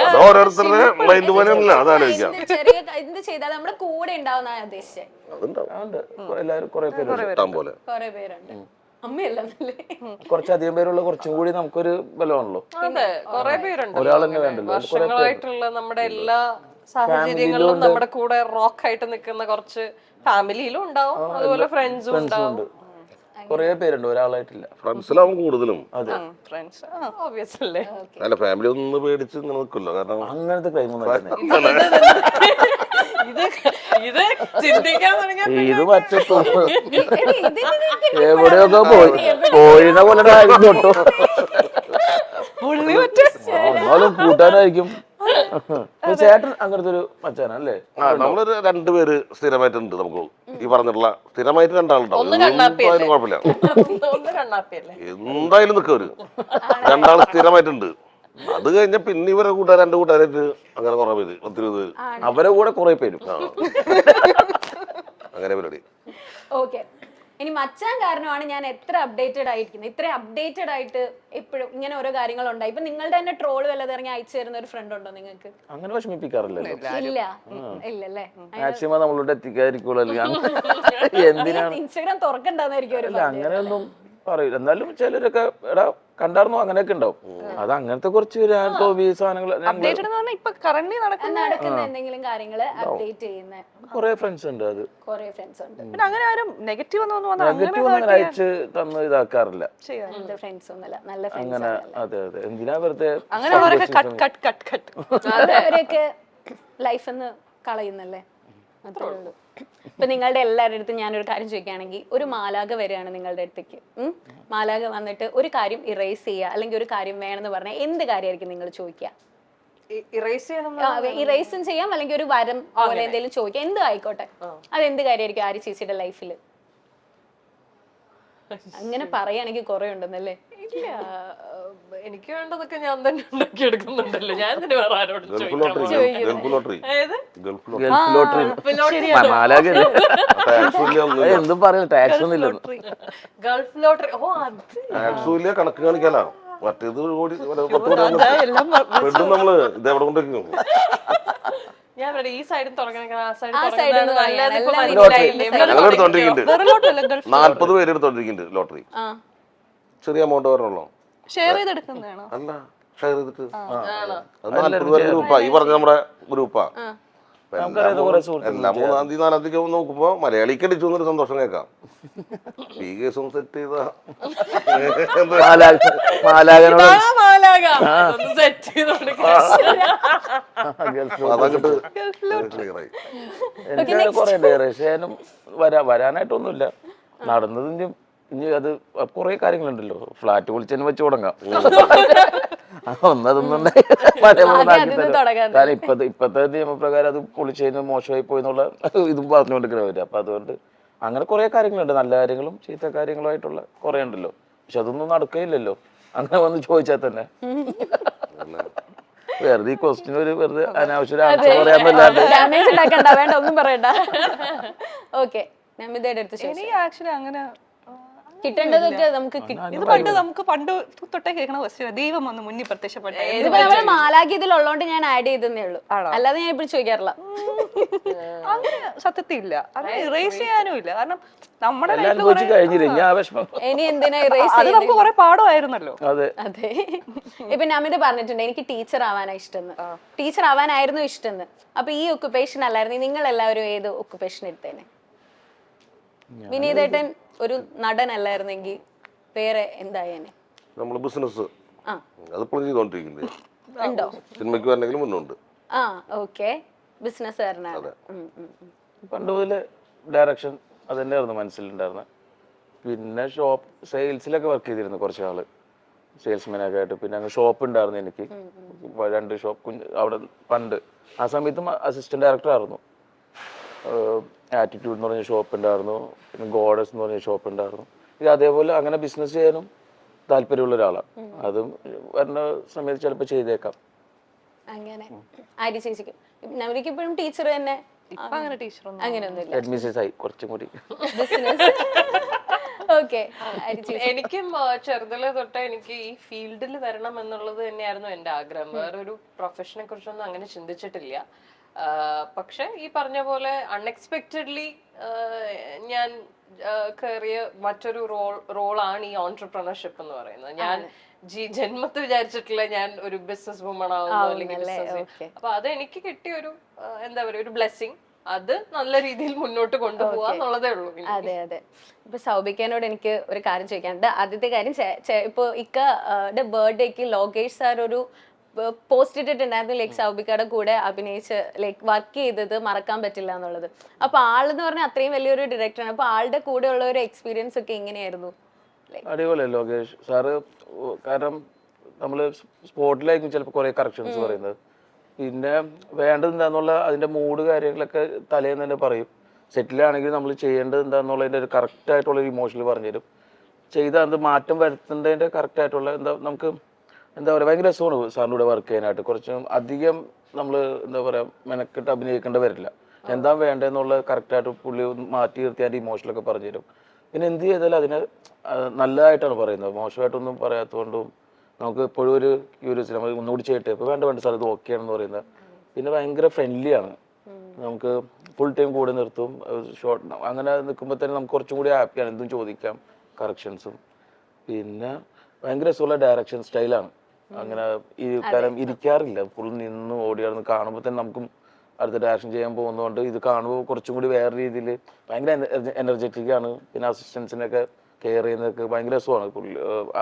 അത് ഓരോരുത്തരുടെ മൈൻഡ് പോലെയല്ല, അതാലോചിക്കാം. ചെറിയ എന്ത് ചെയ്താലും നമ്മുടെ കൂടെ ഉണ്ടാവുന്ന ഉദ്ദേശിച്ചത്. അതുണ്ടാവും എല്ലാവരും കുറെ പേര് ഇഷ്ടം പോലെ. കൊറേ പേരുണ്ട്. അമ്മയല്ലേ കുറച്ചധികം പേരുള്ള കുറച്ചും കൂടി നമുക്കൊരു ബലമാണല്ലോ. അതെ കുറെ പേരുണ്ട്. ഒരാളെന്നെ വേണ്ടല്ലോ. വർഷങ്ങളായിട്ടുള്ള നമ്മുടെ എല്ലാ സാഹചര്യങ്ങളിലും നമ്മുടെ കൂടെ റോക്ക് ആയിട്ട് നിൽക്കുന്ന കുറച്ച് ഫാമിലിയിലും ഉണ്ടാവും, അതുപോലെ ഫ്രണ്ട്സും ഉണ്ടാവും. കുറെ പേരുണ്ട്, ഒരാളായിട്ടില്ല. ഫ്രണ്ട്സിലാവും കൂടുതലും. ഫ്രണ്ട്സ് ഓബ്വിയസ് അല്ലേ. അല്ല ഫാമിലി ഒന്ന് പേടിച്ച് ഇങ്ങനെ നിൽക്കുമല്ലോ. കാരണം അങ്ങനത്തെ ക്രൈം ഒന്നും ഇത് ചിന്തിക്കാൻ തുടങ്ങിയ ഇത് മറ്റേ എവിടെയൊക്കെ പോയിന്ന പോലെ തൊട്ടോ എന്നാലും കൂട്ടാനായിരിക്കും. ചേട്ടൻ അങ്ങനത്തെ ഒരു മച്ചാനല്ലേ? നമ്മളൊരു രണ്ടുപേര് സ്ഥിരമായിട്ടുണ്ട്. നമുക്ക് ഈ പറഞ്ഞിട്ടുള്ള സ്ഥിരമായിട്ട് രണ്ടാളുണ്ടാവും. ഒന്ന് കണ്ണാപ്പിയല്ലേ? എന്തായാലും കുഴപ്പമില്ല, ഒന്ന് കണ്ണാപ്പിയല്ലേ? എന്തായാലും നിൽക്കവര് രണ്ടാള് സ്ഥിരമായിട്ടുണ്ട്. അത് കഴിഞ്ഞ പിന്നെ ഇവരെ കൂട്ടുകാർ രണ്ട് കൂട്ടുകാരായിട്ട് അങ്ങനെ കുറെ പേര് 10-20 പേര് അവരെ കൂടെ കുറെ പേരും അങ്ങനെ പരിപാടി. ഓക്കെ, ഇനി മച്ചാൻ കാരണമാണ് ഞാൻ എത്ര അപ്ഡേറ്റഡ് ആയിരിക്കുന്നത്. ഇത്ര അപ്ഡേറ്റഡ് ആയിട്ട് എപ്പോഴും ഇങ്ങനെ ഓരോ കാര്യങ്ങൾ ഉണ്ടായി. ഇപ്പൊ നിങ്ങളുടെ തന്നെ ട്രോൾ വല്ലതും ഇറങ്ങി അയച്ചു തരുന്ന ഒരു ഫ്രണ്ട് ഉണ്ടോ നിങ്ങൾക്ക്? അങ്ങനെ വിഷമിപ്പിക്കാറില്ലല്ലോ. ഇല്ല ഇല്ലല്ലേ? മാക്സിമം നമ്മളോട് എത്തിക്കാതിരിക്കുള്ളൂ. എന്തിനാണ് ഇൻസ്റ്റാഗ്രാം തുറക്കണ്ടെന്നായിരിക്കും ഒരു അങ്ങനെയൊന്നും പറയില്ല. എന്നാലും ചിലരൊക്കെ എടാ കണ്ടാർന്നോ അങ്ങനെയൊക്കെ ഉണ്ടാവും. അത് അങ്ങനത്തെ കുറച്ച് സാധനങ്ങൾ അപ്ഡേറ്റഡ് എന്ന് പറഞ്ഞാൽ ഇപ്പൊ കറന്റ് നടക്കുന്ന എന്തെങ്കിലും കാര്യങ്ങള് അപ്ഡേറ്റ് ചെയ്യുന്ന കുറെ ഫ്രണ്ട്സ് ഉണ്ട്. അത് കുറെ ഫ്രണ്ട്സ് ഉണ്ട്. പിന്നെ അങ്ങനെ ആരും നെഗറ്റീവ് നെഗറ്റീവ് അങ്ങനെ അയച്ച് തന്ന് ഇതാക്കാറില്ല. അങ്ങനത്തെ ഫ്രണ്ട്സ് ഒന്നുമല്ല, നല്ല അങ്ങനെ ഫ്രണ്ട്സ്. അതെ അതെ എന്തിനാ വെറുതെ അങ്ങനെയുള്ളവരൊക്കെ കട്ട് കട്ട് കട്ട് കട്ട് അവരൊക്കെ ലൈഫിന്ന് കളയുന്നല്ലേ, അത്രേ ഉള്ളൂ. ഇപ്പൊ നിങ്ങളുടെ എല്ലാവരുടെ അടുത്തും ഞാനൊരു കാര്യം ചോദിക്കുകയാണെങ്കിൽ, ഒരു മാലാക വരികയാണ് നിങ്ങളുടെ അടുത്തേക്ക്. മാലാക വന്നിട്ട് ഒരു കാര്യം ഇറേസ് ചെയ്യുക അല്ലെങ്കിൽ ഒരു കാര്യം വേണമെന്ന് പറഞ്ഞാൽ എന്ത് കാര്യമായിരിക്കും നിങ്ങൾ ചോദിക്കുക? ഇറേസും ചെയ്യാം, അല്ലെങ്കിൽ ഒരു വരം പോലെ എന്തെങ്കിലും ചോദിക്കാം, എന്ത് ആയിക്കോട്ടെ. അതെന്ത് കാര്യമായിരിക്കും ആര്യ ചേച്ചിയുടെ ലൈഫില്? അങ്ങനെ പറയുകയാണെങ്കിൽ കുറെ ഉണ്ടെന്നല്ലേ? ഇല്ല, എനിക്ക് വേണ്ടതൊക്കെ ഞാൻ തന്നെ ഉണ്ടാക്കി എടുക്കുന്നുണ്ടല്ലോ. ഞാൻ തന്നെ വേറെ ആരോട് gulf lottery gulf lottery gulf lottery gulf lottery മാലാക എന്തും പറയുന്നു. ടാക്സ് ഒന്നും ഇല്ല. Gulf lottery. ഓ അത് ആക്ച്വലി കണക്ക് കാണിക്കാനാ. മറ്റേത് കോടി 10 കോടി പെടും നമ്മള് ഇത് എവിടെ കൊണ്ടിരിക്കും. ഞാൻ പറയാം, ഈ സൈഡും തുറക്കണ ആ സൈഡ് ഞങ്ങൾ എടുത്തോണ്ടിരിക്കുന്നുണ്ട്. 40 പേര് എടുത്തോണ്ടിരിക്കുന്നുണ്ട് ലോട്ടറി. ചെറിയ എമൗണ്ട് വരണല്ലോ. ഷെയർ ചെയ്തെടുക്കുന്നതാണോ? അല്ല, ഷെയർ ചെയ്തിട്ട് അത് 40 പേര് ഗ്രൂപ്പാ. ഈ പറഞ്ഞ നമ്മുടെ ഗ്രൂപ്പാ. എല്ലാ 3-ാം തീയതി 4-ാം തീയതി നോക്കുമ്പോ മലയാളിക്ക് അടിച്ചു എന്നൊരു സന്തോഷം കേൾക്കാം. ഈ കേസും സെറ്റ് ചെയ്ത മാലാകനോട് അതങ്ങട്ട് ക്ലിയർ ആയി. എനിക്ക് കുറെ ഡയറേഷനും വരാനായിട്ടൊന്നുമില്ല. നടന്നത് ഇനി അത് കുറെ കാര്യങ്ങളുണ്ടല്ലോ. ഫ്ലാറ്റ് പൊളിച്ചതിന് വെച്ച് തുടങ്ങാം. ഒന്നതൊന്നുണ്ടായി കാരണം ഇപ്പത്തെ നിയമപ്രകാരം അത് പൊളിച്ചതിന് മോശമായി പോയി എന്നുള്ള ഇതും പറഞ്ഞുകൊണ്ടിരിക്കുന്നവര്. അപ്പൊ അതുകൊണ്ട് അങ്ങനെ കുറെ കാര്യങ്ങളുണ്ട്, നല്ല കാര്യങ്ങളും ചീത്ത കാര്യങ്ങളുമായിട്ടുള്ള കുറെ ഉണ്ടല്ലോ. പക്ഷെ അതൊന്നും നടക്കുകയില്ലല്ലോ അങ്ങനെ വന്ന് ചോദിച്ചാൽ തന്നെ. വെറുതെ ഈ ക്വസ്റ്റ്യൻ ഒരു വെറുതെ അനാവശ്യ ആൻസർ പറയാന്നല്ലാണ്ട് ഒന്നും പറയണ്ട. ഓക്കെ, നമിതയുടെ അടുത്ത് എനിക്ക് ആക്ച്വലി അങ്ങനെ കിട്ടേണ്ടതൊക്കെ നമുക്ക് നമുക്ക് പണ്ട് തൊട്ടേ കേൾക്കണ ക്വസ്റ്റ്യൻ. ദൈവം വന്ന് മുന്നിൽ പ്രത്യക്ഷപ്പെട്ട ഇതിപ്പോ നമ്മള് മാലാഖി ഇതിലുള്ളോണ്ട് ഞാൻ ആഡ് ചെയ്തേ ഉള്ളൂ, അല്ലാതെ ഞാൻ ഇപ്പോഴും ചോദിക്കാറില്ല. അങ്ങനെ സത്യത്തിൽ ഇല്ല, അത് ഇറേസ് ചെയ്യാനും ഇല്ല. കാരണം നമ്മുടെ കഴിഞ്ഞില്ല ഞാൻ വിഷമം. ഇനി എന്തിനാ ഇറേസ് അത് നമുക്ക് കുറെ പാഠമായിരുന്നല്ലോ. അതെ അതെ. ഇപ്പൊ നമിത പറഞ്ഞിട്ടുണ്ട് എനിക്ക് ടീച്ചർ ആവാനാ ഇഷ്ടം, ടീച്ചർ ആവാനായിരുന്നു ഇഷ്ടം. അപ്പൊ ഈ ഒക്കുപേഷൻ അല്ലായിരുന്നു, നിങ്ങൾ എല്ലാവരും ഏത് ഒക്കുപേഷൻ എടുത്തേനെ? വിനീതേട്ടൻ ഒരു നടനല്ലായിരുന്നെങ്കിൽ വേറെ എന്തായേനെ? നമ്മള് ബിസിനസ് ആ അതിപ്പോഴും ചെയ്തോണ്ടിരിക്കുന്നത്. ഉണ്ടോ? സിനിമയ്ക്ക് വരണമെങ്കിലും മുന്നുണ്ട്. ആ ഓക്കെ, ബിസിനസ്സുകാരനാണ്. പണ്ട് മുതല് ഡയറക്ഷൻ അത് തന്നെയായിരുന്നു മനസ്സിലുണ്ടായിരുന്നത്. പിന്നെ ഷോപ്പ് സെയിൽസിലൊക്കെ വർക്ക് ചെയ്തിരുന്നു കുറച്ച് നാള്, സെയിൽസ്മാനൊക്കെ ആയിട്ട്. പിന്നെ അങ്ങ് ഷോപ്പ് ഉണ്ടായിരുന്നു എനിക്ക്, 2 ഷോപ്പ് അവിടെ പണ്ട്. ആ സമയത്തും അസിസ്റ്റന്റ് ഡയറക്ടർ ആയിരുന്നു. ആറ്റിറ്റ്യൂഡ് എന്ന് പറഞ്ഞ ഷോപ്പ് ഉണ്ടായിരുന്നു, പിന്നെ ഗോഡസ് എന്ന് പറഞ്ഞ ഷോപ്പ് ഉണ്ടായിരുന്നു. ഇത് അതേപോലെ അങ്ങനെ ബിസിനസ് ചെയ്യാനും താല്പര്യമുള്ള ഒരാളാണ്. അതും വരുന്ന സമയത്ത് ചിലപ്പോൾ ചെയ്തേക്കാം. അങ്ങനെ ആര്യ ചേച്ചിക്കും നവരിക്ക് ഇപ്പോഴും ടീച്ചർ തന്നെ? അങ്ങനെ ടീച്ചർ അങ്ങനെയൊന്നുമില്ല, അഡ്മിഷൻസ് ആയി കുറച്ചും കൂടി. ബിസിനസ്. ഓക്കെ, എനിക്കും ചെറുതിലെ തൊട്ടേ എനിക്ക് ഈ ഫീൽഡിൽ വരണം എന്നുള്ളത് തന്നെയായിരുന്നു എന്റെ ആഗ്രഹം. വേറൊരു പ്രൊഫഷനെ കുറിച്ചൊന്നും അങ്ങനെ ചിന്തിച്ചിട്ടില്ല. പക്ഷെ ഈ പറഞ്ഞ പോലെ അൺഎക്സ്പെക്റ്റഡ്ലി ഞാൻ കയറിയ മറ്റൊരു റോളാണ് ഈ ഓൺട്രപ്രണർഷിപ്പ് എന്ന് പറയുന്നത്. ഞാൻ ജന്മത്തിൽ വിചാരിച്ചിട്ടില്ല ഞാൻ ഒരു ബിസിനസ് വുമൺ ആവുന്നു അല്ലെങ്കിൽ ബിസിനസ്. അപ്പൊ അത് എനിക്ക് കിട്ടിയ ഒരു എന്താ പറയുക ഒരു ബ്ലെസ്സിങ്. അത് നല്ല രീതിയിൽ മുന്നോട്ട് കൊണ്ടുപോകാ എന്നുള്ളതേ ഉള്ളൂ. അതെ അതെ. ഇപ്പൊ സൗബിക്കാനോട് എനിക്ക് ഒരു കാര്യം ചോദിക്കാനുണ്ട്. ആദ്യത്തെ കാര്യം, ഇപ്പൊ ഇക്കയുടെ ബർത്ത്ഡേക്ക് ലോകേഷ് സാർ ഒരു പോസ്റ്റ് ഇട്ടിട്ടുണ്ടായിരുന്നു, ലൈക്ക് സൗബിക്കയുടെ കൂടെ അഭിനയിച്ച് ലൈക്ക് വർക്ക് ചെയ്തത് മറക്കാൻ പറ്റില്ല എന്നുള്ളത്. അപ്പൊ ആളെന്ന് പറഞ്ഞാൽ അത്രയും വലിയൊരു ഡയറക്ടറാണ്. അപ്പൊ ആളുടെ കൂടെ ഉള്ള ഒരു എക്സ്പീരിയൻസ് ഒക്കെ എങ്ങനെയായിരുന്നു? അടിപൊളിയല്ലേ ലോകേഷ് സാറ്. കാരണം നമ്മള് സ്പോട്ടിലായിരിക്കും ചിലപ്പോൾ കുറെ കറക്ഷൻസ് പറയുന്നത്. പിന്നെ വേണ്ടത് എന്താന്നുള്ള അതിന്റെ മൂഡ് കാര്യങ്ങളൊക്കെ തലേന്ന് തന്നെ പറയും. സെറ്റിലാണെങ്കിൽ നമ്മൾ ചെയ്യേണ്ടത് എന്താന്നുള്ളതിന്റെ ഒരു കറക്റ്റ് ആയിട്ടുള്ള ഒരു ഇമോഷനിൽ പറഞ്ഞുതരും. ചെയ്ത അത് മാറ്റം വരുത്തേണ്ടതിന്റെ കറക്റ്റ് ആയിട്ടുള്ള നമുക്ക് എന്താ പറയുക ഭയങ്കര രസമാണ് സാറിൻ്റെ കൂടെ വർക്ക് ചെയ്യാനായിട്ട്. കുറച്ചും അധികം നമ്മൾ എന്താ പറയുക മെനക്കെട്ട് അഭിനയിക്കേണ്ടി വരില്ല. എന്താ വേണ്ടതെന്നുള്ള കറക്റ്റായിട്ട് പുള്ളി മാറ്റി നിർത്തി അതിൻ്റെ ഇമോഷനൊക്കെ പറഞ്ഞു തരും. പിന്നെ എന്ത് ചെയ്താലും അതിന് നല്ലതായിട്ടാണ് പറയുന്നത്, മോശമായിട്ടൊന്നും പറയാത്തതുകൊണ്ടും നമുക്ക് എപ്പോഴും ഒരു ക്യൂരിയോസിറ്റി. നമ്മൾ ഒന്നുകൂടി ചെയ്യട്ടെ, ഇപ്പോൾ വേണ്ട സാർ ഇത് ഓക്കെ ആണെന്ന് പറയുന്നത്. പിന്നെ ഭയങ്കര ഫ്രണ്ട്ലിയാണ്, നമുക്ക് ഫുൾ ടൈം കൂടെ നിർത്തും. ഷോർട്ട് അങ്ങനെ നിൽക്കുമ്പോൾ തന്നെ നമുക്ക് കുറച്ചും കൂടി ഹാപ്പിയാണ്, എന്തും ചോദിക്കാം, കറക്ഷൻസും. പിന്നെ ഭയങ്കര രസമുള്ള ഡയറക്ഷൻ സ്റ്റൈലാണ്. അങ്ങനെ ഈ കാര്യം ഇരിക്കാറില്ല, ഫുൾ നിന്ന് ഓടിയാണെന്ന് കാണുമ്പോൾ തന്നെ നമുക്കും അടുത്ത ഡയറക്ഷൻ ചെയ്യാൻ പോകുന്നതുകൊണ്ട് ഇത് കാണുമ്പോൾ കുറച്ചും കൂടി വേറെ രീതിയിൽ ഭയങ്കര എനർജറ്റിക് ആണ്. പിന്നെ അസിസ്റ്റൻസിനൊക്കെ കെയർ ചെയ്യുന്നതൊക്കെ ഭയങ്കര രസമാണ്.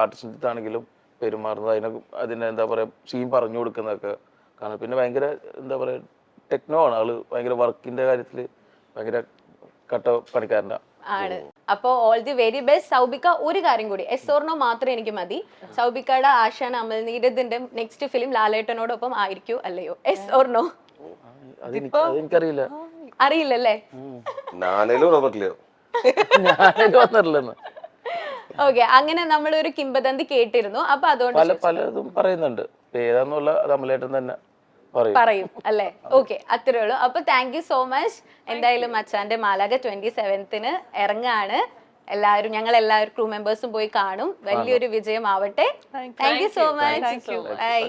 ആർട്ടിസ്റ്റിൻ്റെ ആണെങ്കിലും പെരുമാറുന്നത്, അതിന് എന്താ പറയുക സീൻ പറഞ്ഞു കൊടുക്കുന്നതൊക്കെ കാണും. പിന്നെ ഭയങ്കര എന്താ പറയുക ടെക്നോ ആണ് ആള്, ഭയങ്കര വർക്കിന്റെ കാര്യത്തിൽ ഭയങ്കര കട്ട പണിക്കാരനാണ്. ആണ്. അപ്പൊ ഓൾ ദി വെരി ബെസ്റ്റ് സൗബിക. ഒരു കാര്യം കൂടി, എസ് ഓർ നോ മാത്രം എനിക്ക് മതി. സൗബിക്കയുടെ ആശാൻ അമൽനീരദിന്റെ നെക്സ്റ്റ് ഫിലിം ലാലേട്ടനോടൊപ്പം ആയിരിക്കും അല്ലയോ? Yes or no? അതെനിക്കറിയില്ല. അറിയില്ലല്ലേ? വന്നിട്ടില്ലെന്ന്. ഓക്കെ, അങ്ങനെ നമ്മളൊരു കിംബദന്തി കേട്ടിരുന്നു. അപ്പൊ അതുകൊണ്ട് പലതും പറയുന്നുണ്ട്, ഏതാന്നുള്ള അമലേട്ടൻ തന്നെ പറയും അല്ലേ? ഓക്കെ, അത്രേ ഉള്ളൂ. അപ്പൊ താങ്ക് യു സോ മച്ച്. എന്തായാലും മച്ചാന്റെ മാലാഖ 27ന് ഇറങ്ങാണ്. എല്ലാവരും ഞങ്ങൾ എല്ലാവരും ക്രൂ മെമ്പേഴ്സും പോയി കാണും. വലിയൊരു വിജയം ആവട്ടെ. Thank you so much. By.